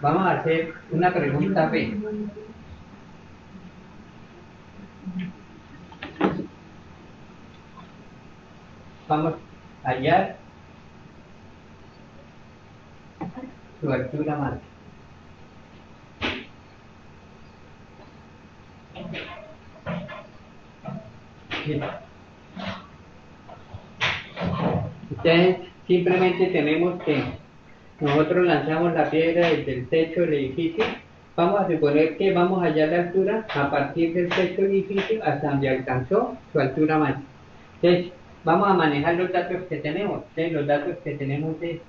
Vamos a hacer una pregunta B. Vamos a hallar su altura máxima. Bien. Entonces, simplemente tenemos que nosotros lanzamos la piedra desde el techo del edificio. Vamos a suponer que vamos a hallar la altura a partir del techo del edificio hasta donde alcanzó su altura máxima. Entonces, vamos a manejar los datos que tenemos. Entonces, los datos que tenemos es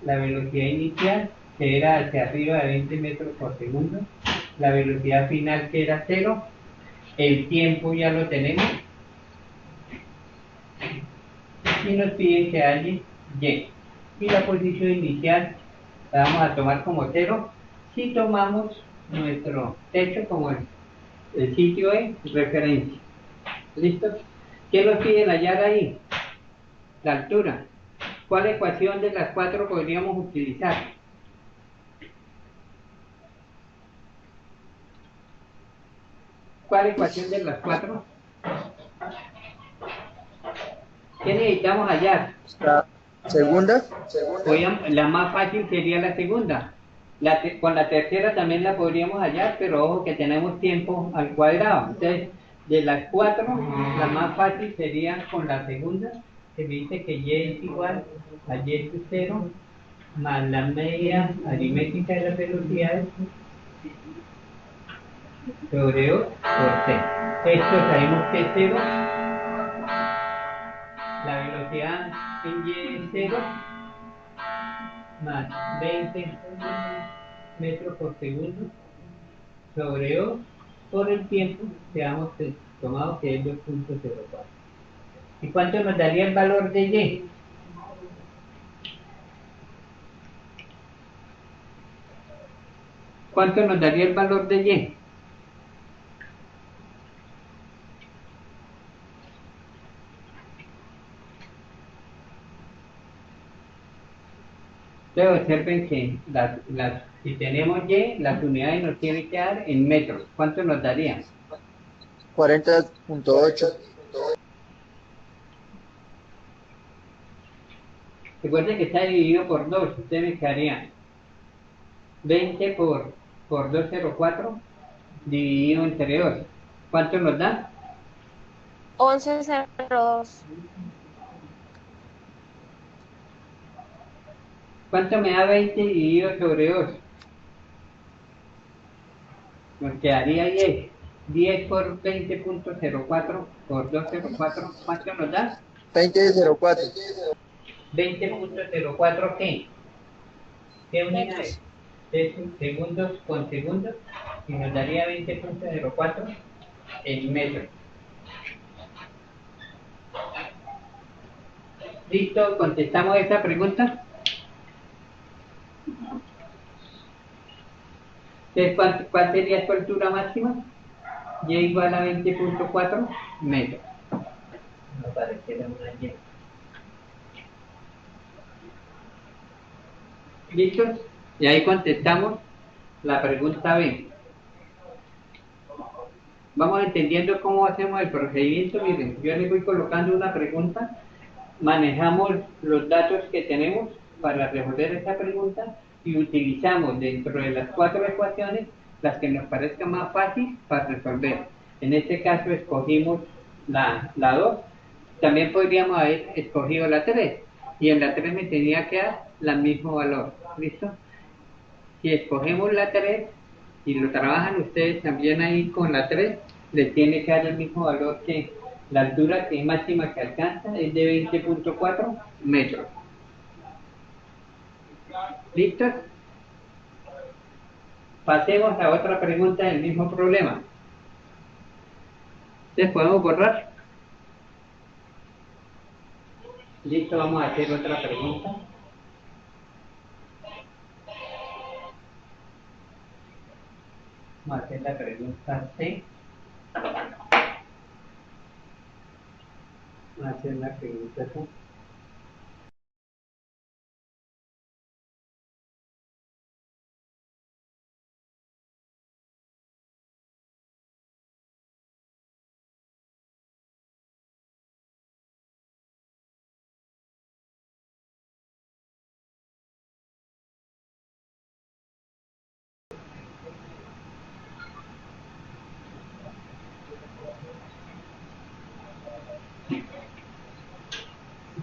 la velocidad inicial, que era hacia arriba de 20 metros por segundo, la velocidad final, que era 0, el tiempo ya lo tenemos, y nos piden que halle Y. Y la posición inicial la vamos a tomar como 0 si tomamos nuestro techo como el sitio de referencia. ¿Listo? ¿Qué nos piden hallar ahí? La altura. ¿Cuál ecuación de las 4 podríamos utilizar? ¿Cuál ecuación de las 4? ¿Qué necesitamos hallar? La segunda. La más fácil sería la segunda. Con la tercera también la podríamos hallar, pero ojo que tenemos tiempo al cuadrado. Entonces, de las 4, la más fácil sería con la segunda, que me dice que Y es igual a Y sub 0 más la media aritmética de las velocidades sobre O por T. Esto sabemos que es 0. La velocidad en Y es 0 más 20 metros por segundo sobre O por el tiempo que hemos tomado, que es 2.04. ¿Y cuánto nos daría el valor de Y? ¿Cuánto nos daría el valor de Y? Entonces observen que si tenemos Y, las unidades nos tienen que dar en metros. ¿Cuánto nos daría? 40.8. Recuerden que está dividido por 2, ustedes me quedarían 20 por 204 dividido entre 2. ¿Cuánto nos da? 11.02. ¿Cuánto me da 20 dividido sobre 2? Nos quedaría 10. 10 por 20.04 por 204, ¿cuánto nos da? 20.04. 20.04 ¿qué? ¿Qué unidades? Es segundos con segundos y nos daría 20.04 en metros. ¿Listo? ¿Contestamos esa pregunta? Entonces, ¿cuál sería su altura máxima? Y igual a 20.4 metros. No pareciera una Y. ¿Listos? Y ahí contestamos la pregunta B. Vamos entendiendo cómo hacemos el procedimiento. Miren, yo les voy colocando una pregunta, manejamos los datos que tenemos para resolver esa pregunta y utilizamos dentro de las 4 ecuaciones las que nos parezcan más fáciles para resolver. En este caso escogimos la 2, también podríamos haber escogido la 3 y en la 3 me tenía que dar el mismo valor. ¿Listo? Si escogemos la 3 y lo trabajan ustedes también ahí con la 3, les tiene que dar el mismo valor que la altura que máxima que alcanza es de 20.4 metros. ¿Listos? Pasemos a otra pregunta del mismo problema. ¿Entonces podemos borrar? Listo, vamos a hacer otra pregunta. Vamos a hacer la pregunta C. Vamos a hacer la pregunta C.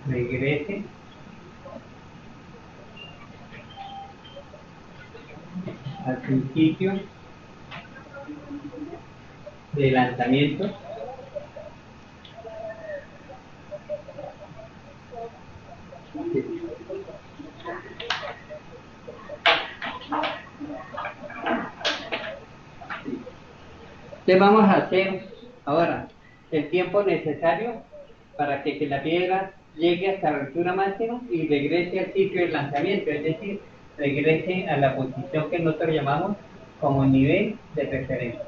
Regrese al principio de lanzamiento Entonces vamos a hacer ahora el tiempo necesario para que la piedra llegue hasta la altura máxima y regrese al sitio de lanzamiento, es decir, regrese a la posición que nosotros llamamos como nivel de referencia.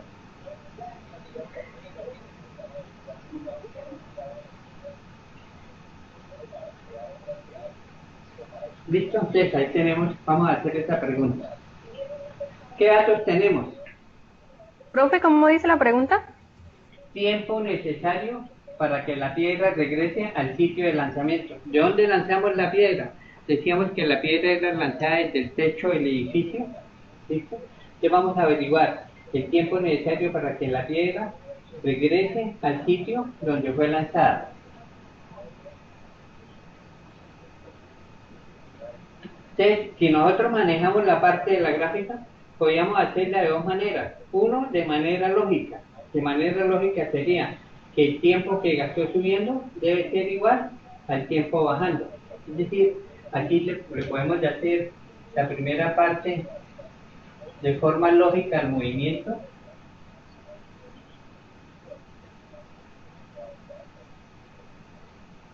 ¿Listo? Entonces ahí tenemos, vamos a hacer esta pregunta. ¿Qué datos tenemos? Profe, ¿cómo dice la pregunta? Tiempo necesario para que la piedra regrese al sitio de lanzamiento. ¿De dónde lanzamos la piedra? Decíamos que la piedra era lanzada desde el techo del edificio. ¿Listo? Entonces vamos a averiguar el tiempo necesario para que la piedra regrese al sitio donde fue lanzada. Entonces, si nosotros manejamos la parte de la gráfica, podríamos hacerla de dos maneras. Uno, de manera lógica. De manera lógica sería que el tiempo que gastó subiendo debe ser igual al tiempo bajando. Es decir, aquí le podemos hacer la primera parte de forma lógica al movimiento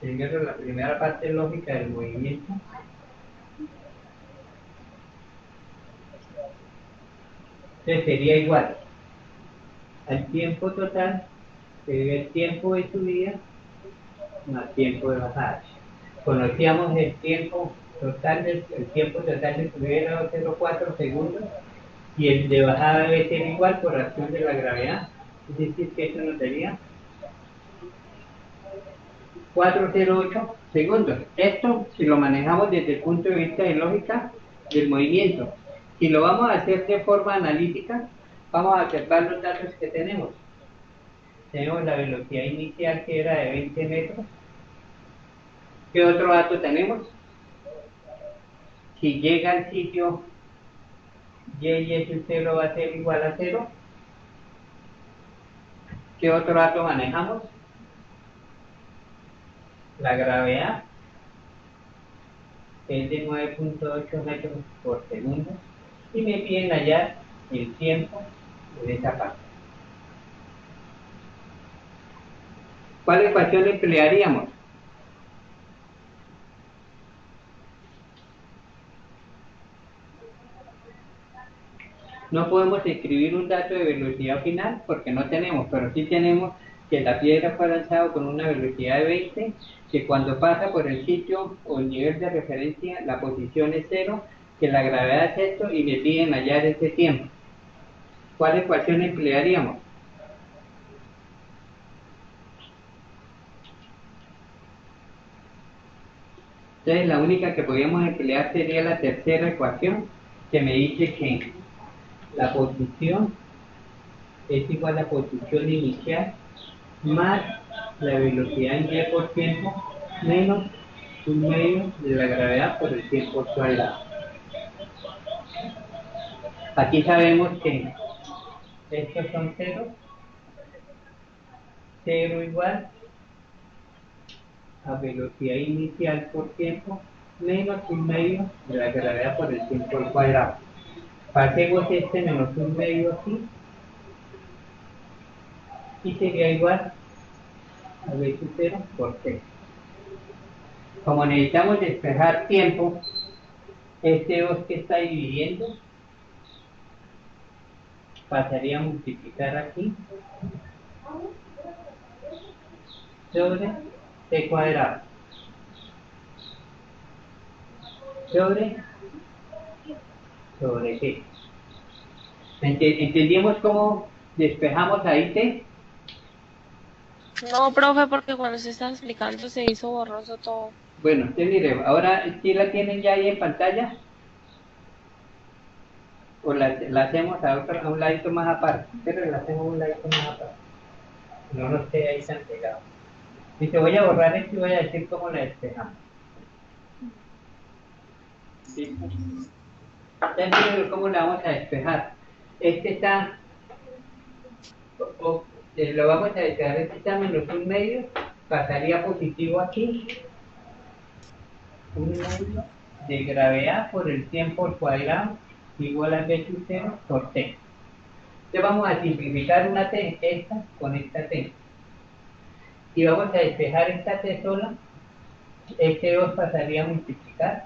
Primero la primera parte lógica del movimiento. Entonces sería igual al tiempo total, sería el tiempo de subida más tiempo de bajada. Conocíamos el tiempo total de subida era 0,4 segundos y el de bajada debe ser igual por acción de la gravedad. Es decir, que eso nos daría 408 segundos. Esto si lo manejamos desde el punto de vista de lógica del movimiento. Si lo vamos a hacer de forma analítica, vamos a observar los datos que tenemos. Tenemos la velocidad inicial que era de 20 metros. ¿Qué otro dato tenemos? Si llega al sitio y su 0 va a ser igual a 0. ¿Qué otro dato manejamos? La gravedad es de 9.8 metros por segundo y me piden hallar el tiempo de esa parte. ¿Cuál ecuación emplearíamos? No podemos escribir un dato de velocidad final porque no tenemos, pero sí tenemos que la piedra fue lanzada con una velocidad de 20, que cuando pasa por el sitio o el nivel de referencia la posición es 0, que la gravedad es esto y me piden hallar ese tiempo. ¿Cuál ecuación emplearíamos? Entonces la única que podríamos emplear sería la tercera ecuación, que me dice que la posición es igual a la posición inicial más la velocidad en y por tiempo menos un medio de la gravedad por el tiempo cuadrado. Aquí sabemos que estos son 0, 0 igual a velocidad inicial por tiempo menos un medio de la gravedad por el tiempo al cuadrado. Pasemos este menos un medio aquí y sería igual a v sub 0 por t. Como necesitamos despejar tiempo, este 2 que está dividiendo pasaría a multiplicar aquí sobre t cuadrado sobre g. ¿Entendimos cómo despejamos ahí t? No, profe, porque cuando se estaba explicando se hizo borroso todo. Bueno, entonces mire, ahora sí la tienen ya ahí en pantalla. O la hacemos a un ladito más aparte. Pero la hacemos a un ladito más aparte. No nos quede ahí tan pegado. Y te voy a borrar esto y voy a decir cómo la despejamos. ¿Sí? Entonces, ¿cómo la vamos a despejar? Este está, lo vamos a despejar, este está menos un medio, pasaría positivo aquí, un medio de gravedad por el tiempo al cuadrado igual a v sub 0 por t. Entonces vamos a simplificar una t, esta con esta t. Y vamos a despejar esta t sola, este 2 pasaría a multiplicar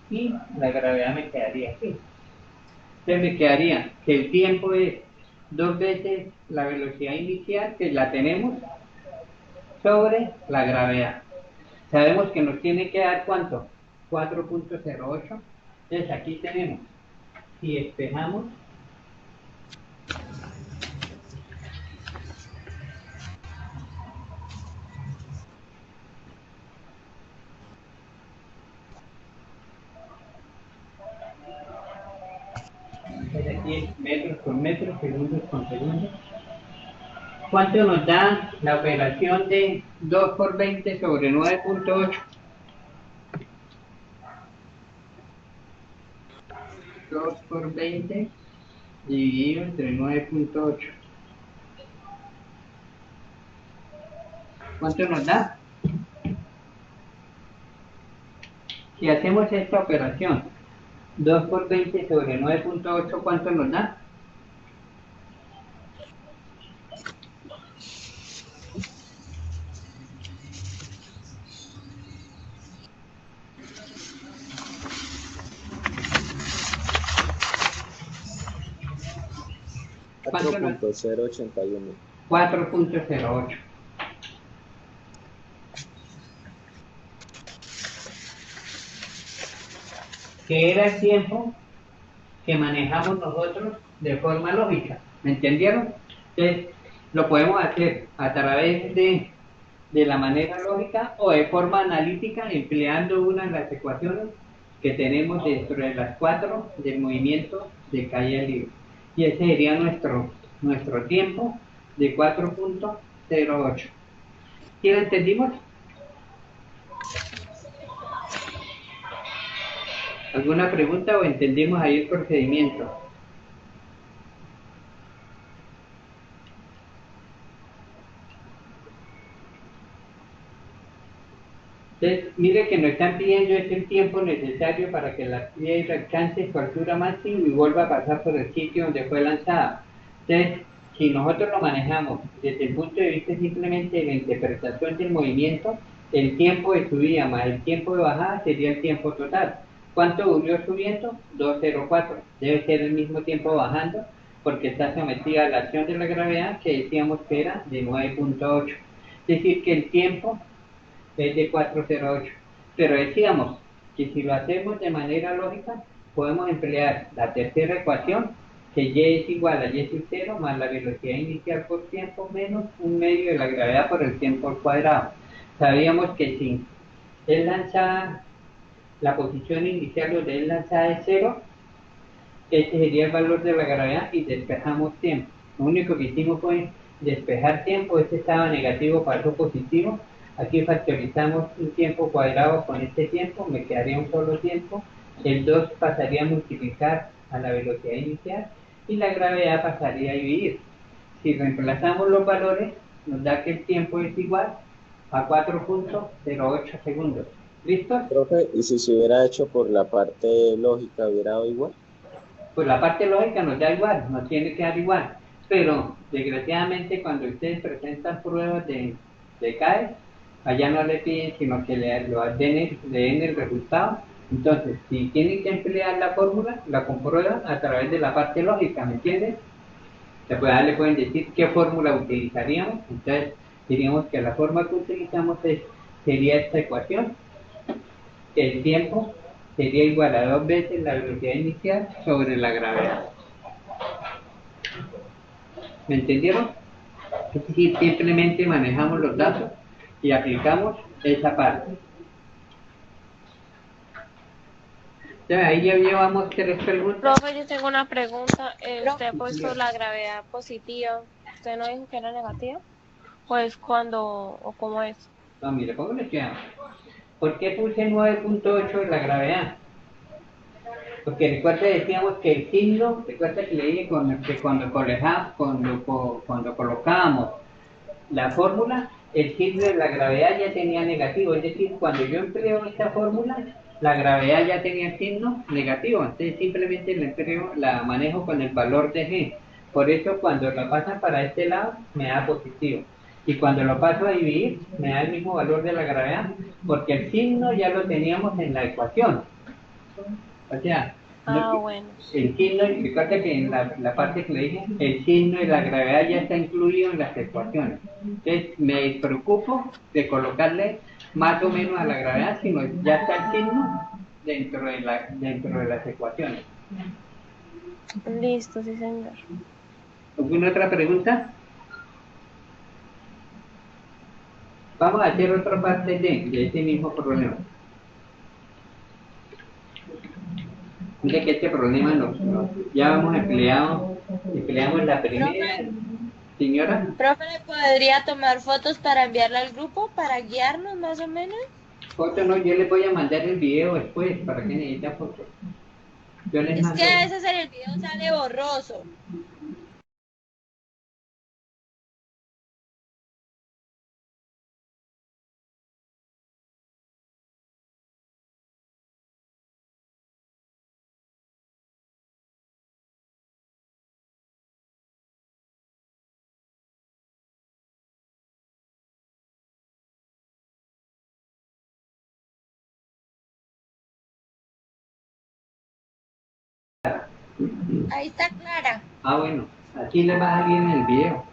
y la gravedad me quedaría aquí. Entonces me quedaría que el tiempo es 2 veces la velocidad inicial, que la tenemos, sobre la gravedad. Sabemos que nos tiene que dar ¿cuánto? 4.08. Entonces aquí tenemos, si despejamos, aquí es metros con metros, segundos con segundos. ¿Cuánto nos da la operación de 2 por 20 sobre 9.8? 2 por 20 dividido entre 9.8. ¿Cuánto nos da? Si hacemos esta operación, 2 por 20 sobre 9.8, ¿cuánto nos da? 4.081. 4.08. Que era el tiempo que manejamos nosotros de forma lógica. ¿Me entendieron? Entonces, lo podemos hacer a través de la manera lógica o de forma analítica, empleando una de las ecuaciones que tenemos dentro de las 4 del movimiento de caída libre. Y ese sería nuestro tiempo de 4.08. ¿Sí lo entendimos? ¿Alguna pregunta o entendimos ahí el procedimiento? Entonces, mire que nos están pidiendo el tiempo necesario para que la piedra alcance su altura máxima y vuelva a pasar por el sitio donde fue lanzada. Entonces, si nosotros lo manejamos desde el punto de vista simplemente de la interpretación del movimiento, el tiempo de subida más el tiempo de bajada sería el tiempo total. ¿Cuánto duró subiendo? 2.04. Debe ser el mismo tiempo bajando porque está sometida a la acción de la gravedad que decíamos que era de 9.8. Es decir, que el tiempo es de 408. Pero decíamos que si lo hacemos de manera lógica, podemos emplear la tercera ecuación, que y es igual a y sub 0 más la velocidad inicial por tiempo menos un medio de la gravedad por el tiempo al cuadrado. Sabíamos que si es lanzada, la posición inicial donde es lanzada es 0, este sería el valor de la gravedad y despejamos tiempo. Lo único que hicimos fue despejar tiempo, este estaba negativo, pasó positivo. Aquí factorizamos un tiempo cuadrado con este tiempo, me quedaría un solo tiempo. El 2 pasaría a multiplicar a la velocidad inicial y la gravedad pasaría a dividir. Si reemplazamos los valores, nos da que el tiempo es igual a 4.08 segundos. ¿Listo? Profe, ¿y si se hubiera hecho por la parte lógica, hubiera dado igual? Pues la parte lógica nos da igual, nos tiene que dar igual. Pero, desgraciadamente, cuando ustedes presentan pruebas de CAE, allá no le piden sino que le den el resultado. Entonces, si tienen que emplear la fórmula, la comprueban a través de la parte lógica, ¿me entienden? Después le pueden decir qué fórmula utilizaríamos. Entonces, diríamos que la forma que utilizamos sería esta ecuación, que el tiempo sería igual a 2 veces la velocidad inicial sobre la gravedad. ¿Me entendieron? Es decir, simplemente manejamos los datos y aplicamos esa parte. Ya, ahí ya llevamos 3 preguntas. Profe, yo tengo una pregunta. Usted ha puesto la gravedad positiva. ¿Usted no dijo que era negativa? Pues cuando, o cómo es. No, mire, póngale que ¿por qué puse 9.8 en la gravedad? Porque recuerda, decíamos que el signo, recuerda que le dije que cuando colocábamos la fórmula, el signo de la gravedad ya tenía negativo. Es decir, cuando yo empleo esta fórmula, la gravedad ya tenía el signo negativo. Entonces simplemente la manejo con el valor de G. Por eso cuando la pasan para este lado, me da positivo. Y cuando lo paso a dividir, me da el mismo valor de la gravedad, porque el signo ya lo teníamos en la ecuación. O sea, bueno. el signo, recuerda que en la parte que le dije, el signo y la gravedad ya está incluido en las ecuaciones. Entonces, me preocupo de colocarle más o menos a la gravedad, sino ya está el signo dentro de las ecuaciones. Listo, sí, señor. ¿Alguna otra pregunta? Vamos a hacer otra parte de ese mismo problema. Mire que este problema ya hemos empleamos la primera. Señora. Profe, ¿le podría tomar fotos para enviarla al grupo para guiarnos más o menos? Foto no, yo les voy a mandar el video después para que necesiten fotos. Es que a veces en el video sale borroso. Ahí está Clara. Ah, bueno. Así les va a salir en el video.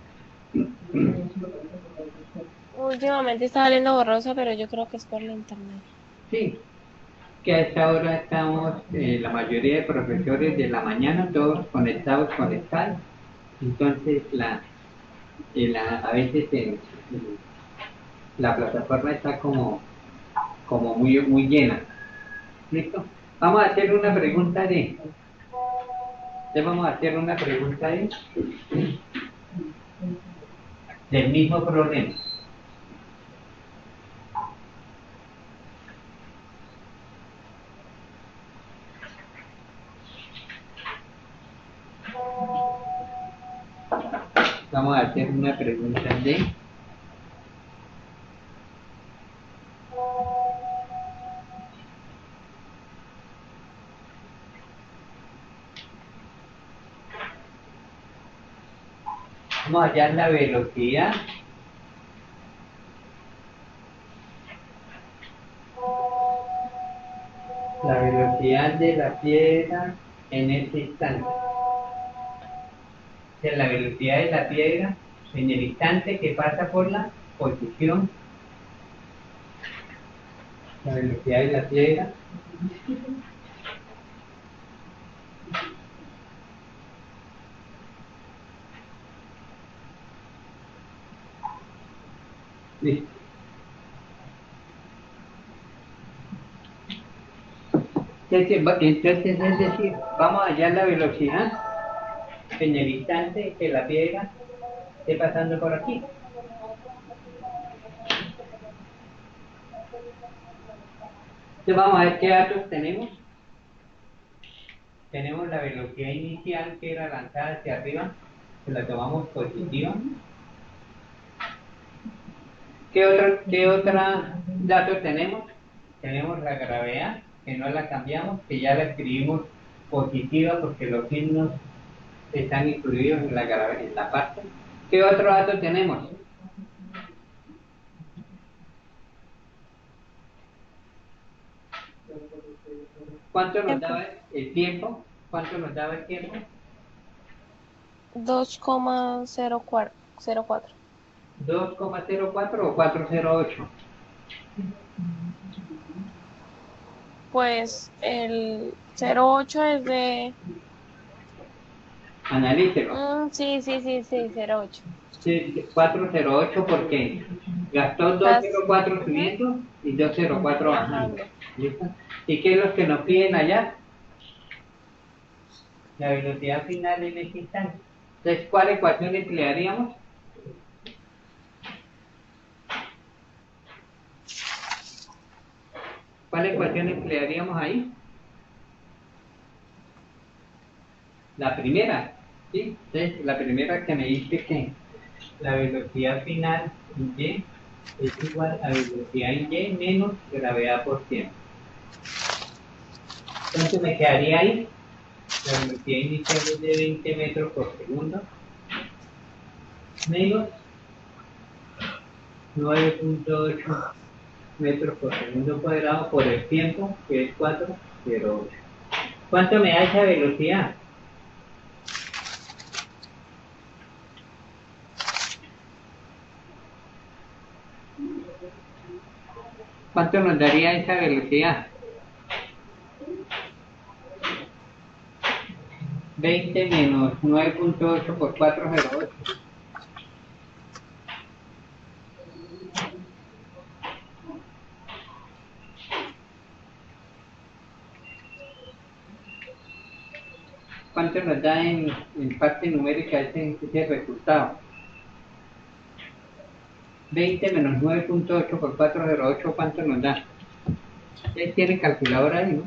Últimamente está saliendo borrosa, pero yo creo que es por la internet. Sí, que a esta hora estamos, la mayoría de profesores de la mañana, todos conectados con Skype. Entonces, a veces la plataforma está como muy llena. ¿Listo? Vamos a hacer una pregunta del mismo problema. Vamos a hacer una pregunta vamos a hallar la velocidad de la piedra en este instante. O sea, la velocidad de la piedra en el instante que pasa por la posición. La velocidad de la piedra listo. Entonces, es decir, vamos a hallar la velocidad en el instante que la piedra esté pasando por aquí. Entonces vamos a ver qué datos tenemos. Tenemos la velocidad inicial que era lanzada hacia arriba, que la tomamos positiva. ¿Qué otro dato tenemos? Tenemos la gravedad, que no la cambiamos, que ya la escribimos positiva porque los signos están incluidos en la gravedad, en la parte. ¿Qué otro dato tenemos? ¿Cuánto nos daba el tiempo? ¿Cuánto nos daba el tiempo? 2,04. 2,04 o 408. Pues el 08 es de... Analícelo. Sí, 08. Sí, 408 porque gastó 204 subiendo y 204 bajando. ¿Listo? ¿Y qué es lo que nos piden allá? La velocidad final en este instante. Entonces, ¿cuál ecuación emplearíamos? ¿Cuál ecuación emplearíamos ahí? La primera, ¿sí? Entonces, la primera que me dice que la velocidad final en Y es igual a velocidad en Y menos gravedad por tiempo. Entonces me quedaría ahí, la velocidad inicial es de 20 metros por segundo, menos 9.8 metros por segundo cuadrado por el tiempo, que es 408. ¿Cuánto me da esa velocidad? ¿Cuánto nos daría esa velocidad? 20 menos 9.8 por 408. ¿Cuánto nos da en parte numérica ese resultado? 20 menos 9.8 por 408, ¿cuánto nos da? Ustedes tienen calculadora ahí, ¿no?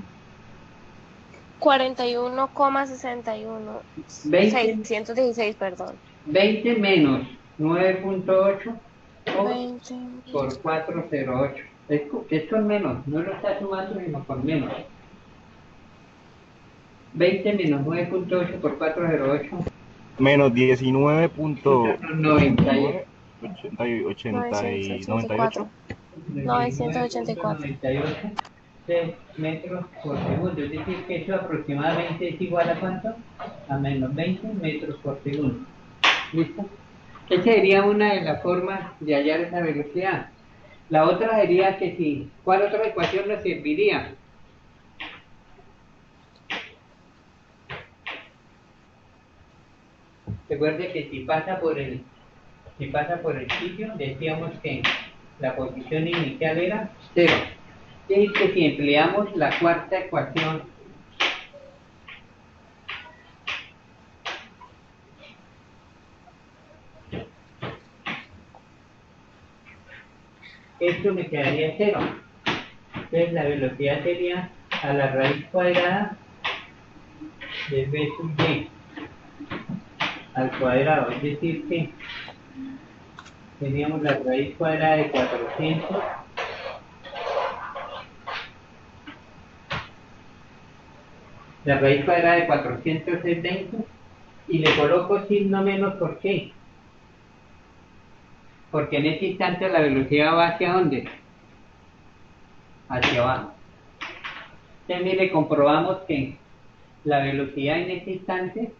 41,61. 616, perdón. 20 menos 9.8 20. por 408. Es con menos, no lo está sumando sino con menos. 20 menos 9.8 por 408. Menos 19.98. 984. 988. metros por segundo, es decir, que eso aproximadamente es igual a ¿cuánto? A menos 20 metros por segundo. ¿Listo? Esa sería una de las formas de hallar esa velocidad. La otra sería que si, ¿cuál otra ecuación nos serviría? Recuerde que si pasa por el sitio, decíamos que la posición inicial era 0. Es decir, que si empleamos la cuarta ecuación, esto me quedaría 0. Entonces la velocidad sería a la raíz cuadrada de b sub y al cuadrado, es decir que teníamos la raíz cuadrada de 400 la raíz cuadrada de 400 es 20 y le coloco signo menos. ¿Por qué? Porque en este instante la velocidad va ¿hacia dónde? Hacia abajo. Entonces mire, comprobamos que la velocidad en este instante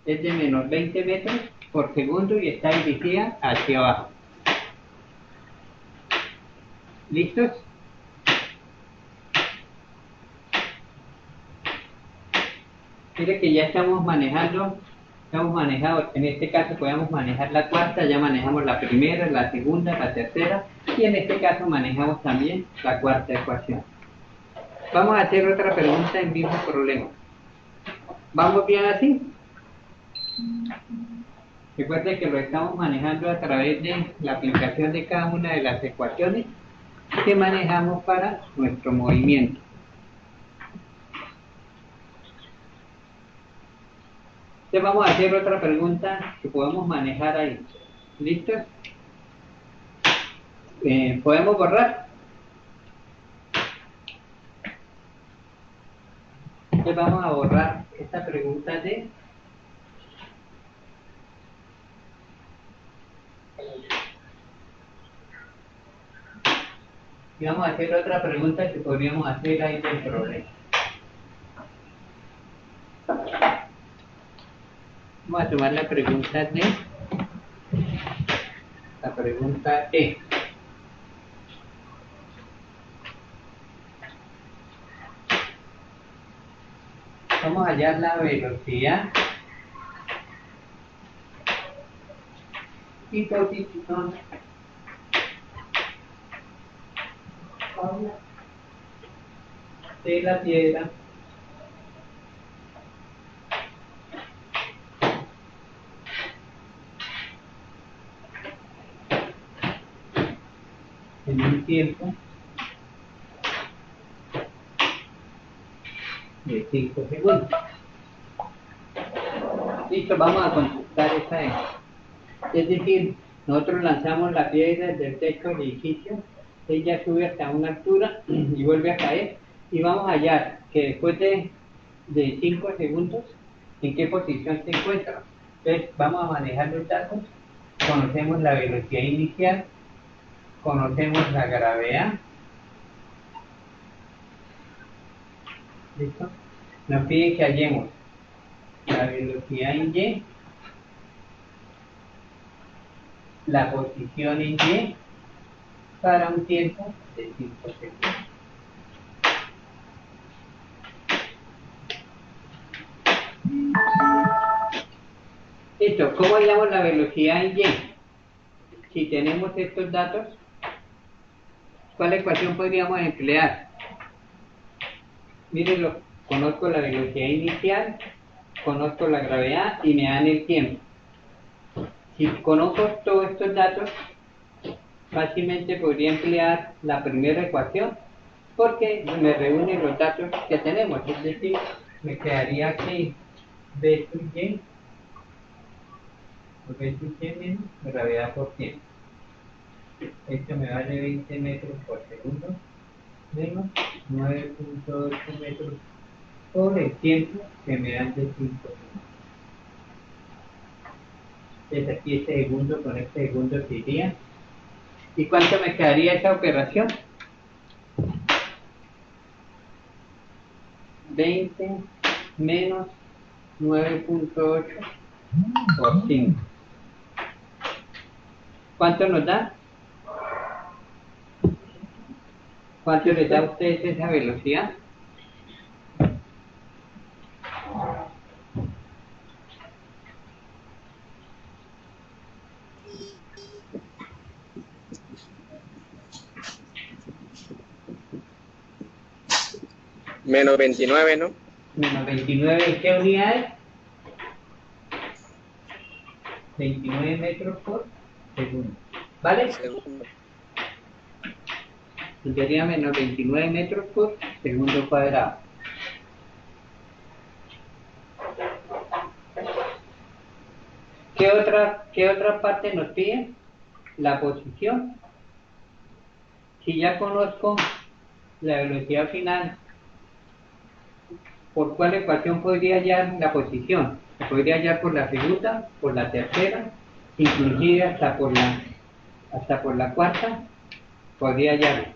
es de menos 20 metros por segundo y está dirigida hacia abajo. ¿Listos? Mire que ya estamos manejando, en este caso podemos manejar la cuarta, ya manejamos la primera, la segunda, la tercera y en este caso manejamos también la cuarta ecuación. Vamos a hacer otra pregunta en mismo problema. ¿Vamos bien así? Recuerden que lo estamos manejando a través de la aplicación de cada una de las ecuaciones que manejamos para nuestro movimiento. Entonces vamos a hacer otra pregunta que podemos manejar ahí. ¿Listos? ¿Podemos borrar? Entonces vamos a borrar esta pregunta de y vamos a hacer otra pregunta que podríamos hacer ahí del problema. Vamos a tomar la pregunta D, la pregunta E. Vamos a hallar la velocidad y posición de la Tierra en un tiempo de 5 segundos. Listo, vamos a consultar esa E. Es decir, nosotros lanzamos la piedra desde el techo del edificio, ella sube hasta una altura y vuelve a caer, y vamos a hallar que después de 5 segundos, ¿en qué posición se encuentra? Entonces, vamos a manejar los datos, conocemos la velocidad inicial, conocemos la gravedad. ¿Listo? Nos pide que hallemos la velocidad en Y, la posición en Y, para un tiempo de 5 segundos. Listo, ¿cómo hallamos la velocidad en Y? Si tenemos estos datos, ¿cuál ecuación podríamos emplear? Mírenlo, conozco la velocidad inicial, conozco la gravedad y me dan el tiempo. Si conozco todos estos datos, fácilmente podría emplear la primera ecuación porque me reúne los datos que tenemos, es decir, me quedaría que B sub Y menos gravedad por tiempo. Esto me vale 20 metros por segundo menos 9.8 metros por el tiempo que me dan de 5 segundos. Entonces aquí este segundo con este segundo se iría. ¿Y cuánto me quedaría esa operación? 20 menos 9.8 por 5. ¿Cuánto nos da? ¿Cuánto les da a ustedes esa velocidad? Menos 29, ¿no? Menos 29, ¿qué unidades? 29 metros por segundo. ¿Vale? Segundo. Sería menos 29 metros por segundo cuadrado. ¿Qué otra parte nos pide? La posición. Si ya conozco la velocidad final, ¿por cuál ecuación podría hallar la posición? Se podría hallar por la segunda, por la tercera, inclusive hasta por la cuarta, podría hallarla.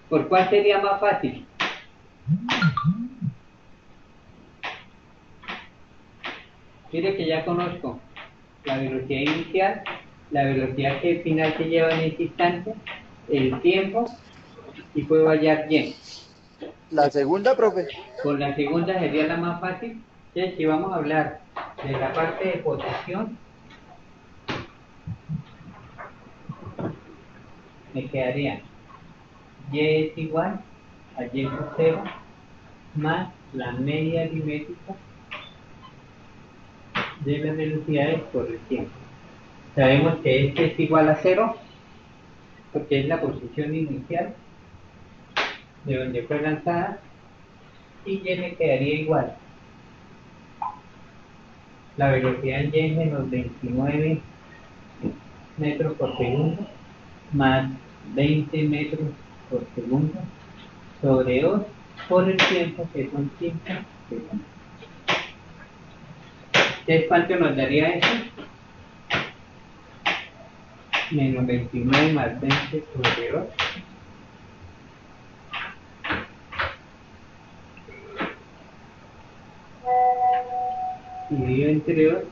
¿Por cuál sería más fácil? Mire que ya conozco la velocidad inicial, la velocidad que final se lleva en ese instante, el tiempo, y puedo hallar bien. La segunda, profe. Con la segunda sería la más fácil. Entonces, si vamos a hablar de la parte de posición, me quedaría y es igual a y por 0 más la media aritmética de las velocidades por el tiempo. Sabemos que este es igual a 0 porque es la posición inicial de donde fue lanzada, y y me quedaría igual la velocidad en y menos 29 metros por segundo más 20 metros por segundo sobre 2 por el tiempo, que son 5 segundos. Entonces, ¿cuánto nos daría eso? Menos 29 más 20 sobre 2. Dividido entre 2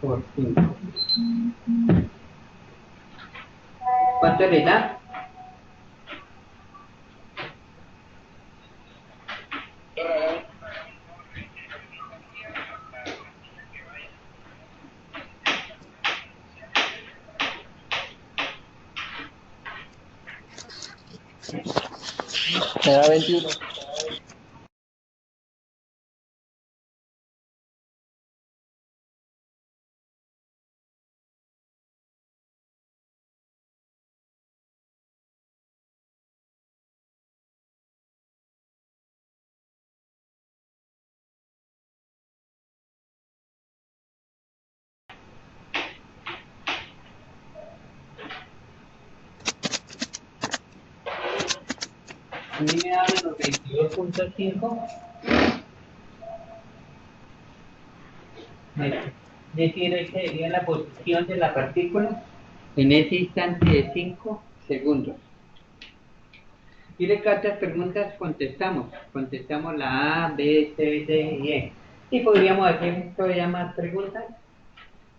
por 5. ¿Cuánto le da? Me da 21. A mí me da menos 22.5 metros. Es decir, esa sería la posición de la partícula en ese instante de 5 segundos. Mire cuántas preguntas contestamos. Contestamos la A, B, C, D y E. Y podríamos hacer todavía más preguntas.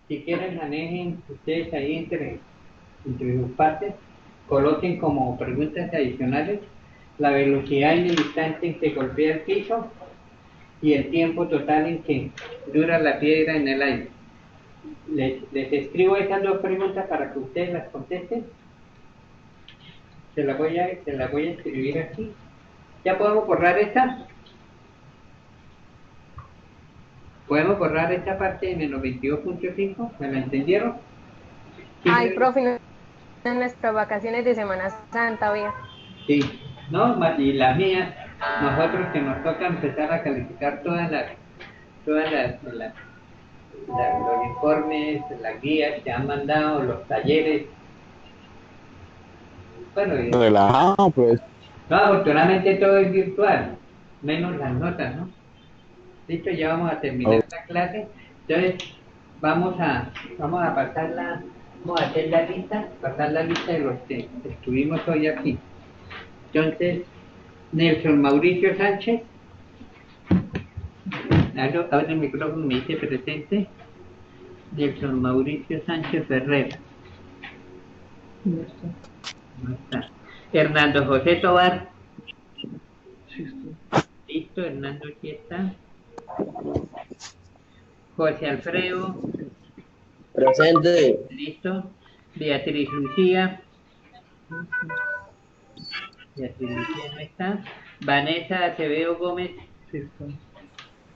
Si quieren, manejen ustedes ahí entre sus partes. Coloquen como preguntas adicionales la velocidad en el instante en que golpea el piso y el tiempo total en que dura la piedra en el aire. Les escribo esas dos preguntas para que ustedes las contesten. Se las voy a escribir aquí. ¿Ya podemos borrar esta? ¿Podemos borrar esta parte de menos 22.5? ¿Me la entendieron? Ay, profe, no en nuestras vacaciones de Semana Santa, vea. Sí, no, y las mías, nosotros que nos toca empezar a calificar todas los informes, las guías que han mandado, los talleres. Bueno, Relajado, pues. no, afortunadamente todo es virtual, menos las notas, ¿no? Listo, ya vamos a terminar la clase. Entonces, vamos a pasar vamos a hacer la lista, pasar la lista de los que estuvimos hoy aquí. Entonces, Nelson Mauricio Sánchez. Abre el micrófono, me dice presente. Nelson Mauricio Sánchez Ferrer. No está. Hernando José Tobar. Listo, Hernando aquí está. José Alfredo. Presente. Listo. Beatriz Lucía. Beatriz Lucía no está. Vanessa Acevedo Gómez.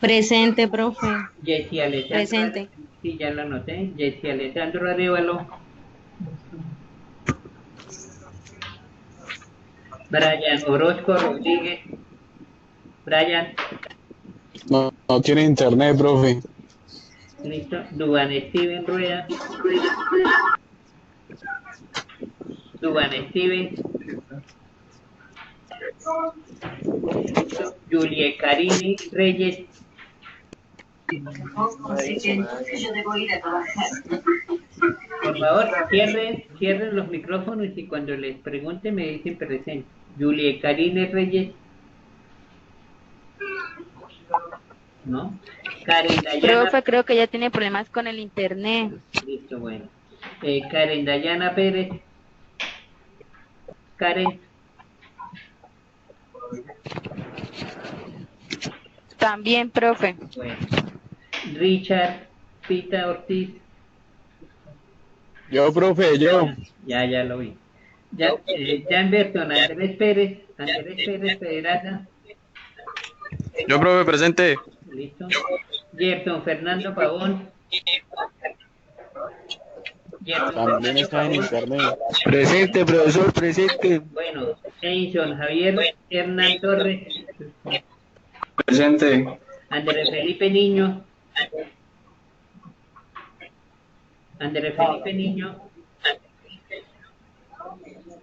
Presente, profe. Jessy Alessandro. Presente. Sí, ya lo anoté. Jessy Alessandro Arevalo. Brian Orozco Rodríguez. Brian. No tiene internet, profe. Listo. Duan Steven Rueda. Duan Steven. Julie Carini Reyes. Por favor, cierren los micrófonos y cuando les pregunte me dicen presente. Julie Carini Reyes. ¿No? Karen Dayana. Profe, creo que ya tiene problemas con el internet. Listo, bueno. Karen Dayana Pérez. Karen. También, profe. Bueno. Richard Pita Ortiz. Yo, profe, yo. Ya lo vi. Janberton Andrés Pérez Pedraza. Yo, profe, presente. Listo. Gerson Fernando Pavón. También está en internet. Presente, profesor, presente. Bueno, Edison Javier Hernán Torres. Presente. Andrés Felipe Niño.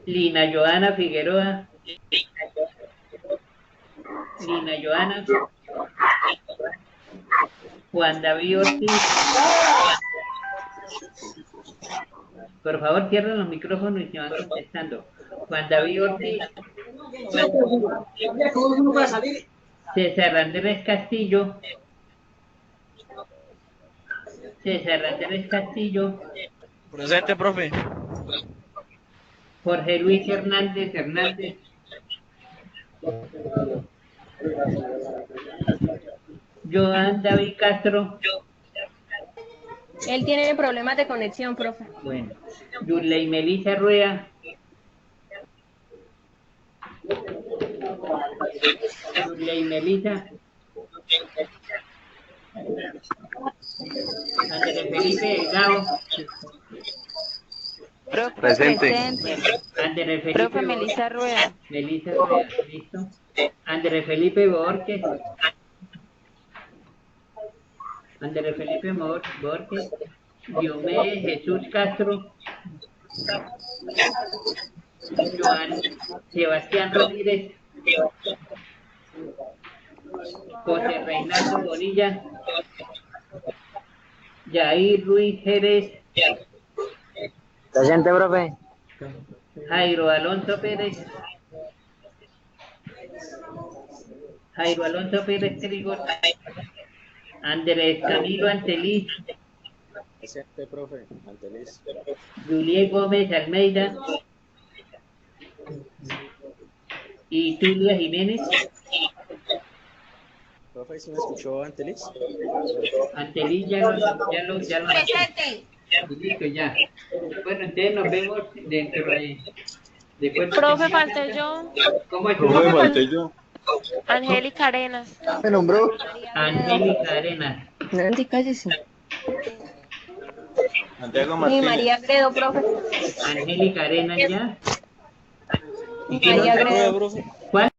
Lina Joana Figueroa. Juan David Ortiz. Por favor, cierren los micrófonos y se van contestando. Juan David Ortiz. César Andrés Castillo. Presente, profe. Jorge Luis Hernández. Joan David Castro. Él tiene problemas de conexión, profe. Bueno. Yulei Melissa Rueda. Andrés Felipe Delgado. Profe, Presente. Andrés Felipe Profe, Melissa Rueda. listo. Andrés Felipe Borges. Diomedes Jesús Castro. Joan Sebastián Rodríguez. José Reinaldo Bonilla. Yair Ruiz Jerez. Presente, profe. Jairo Alonso Pérez Trigos. Andrés Camilo Anteliz. Presente, profe. Antelis. Juliet Gómez Almeida y Tulia Jiménez. Profe, ¿sí me escuchó Antelis? Anteliz ya lo Presente. listo ya. Bueno, entonces nos vemos dentro de Profe, falté yo. ¿Cómo es? Profe, falté yo. Angélica Arenas. Me nombró. Angélica Arenas. Nancy, cállese. Santiago Y Martínez. María Gredo, profe. Angélica Arenas ya. María Gredo. Profe. ¿Cuál?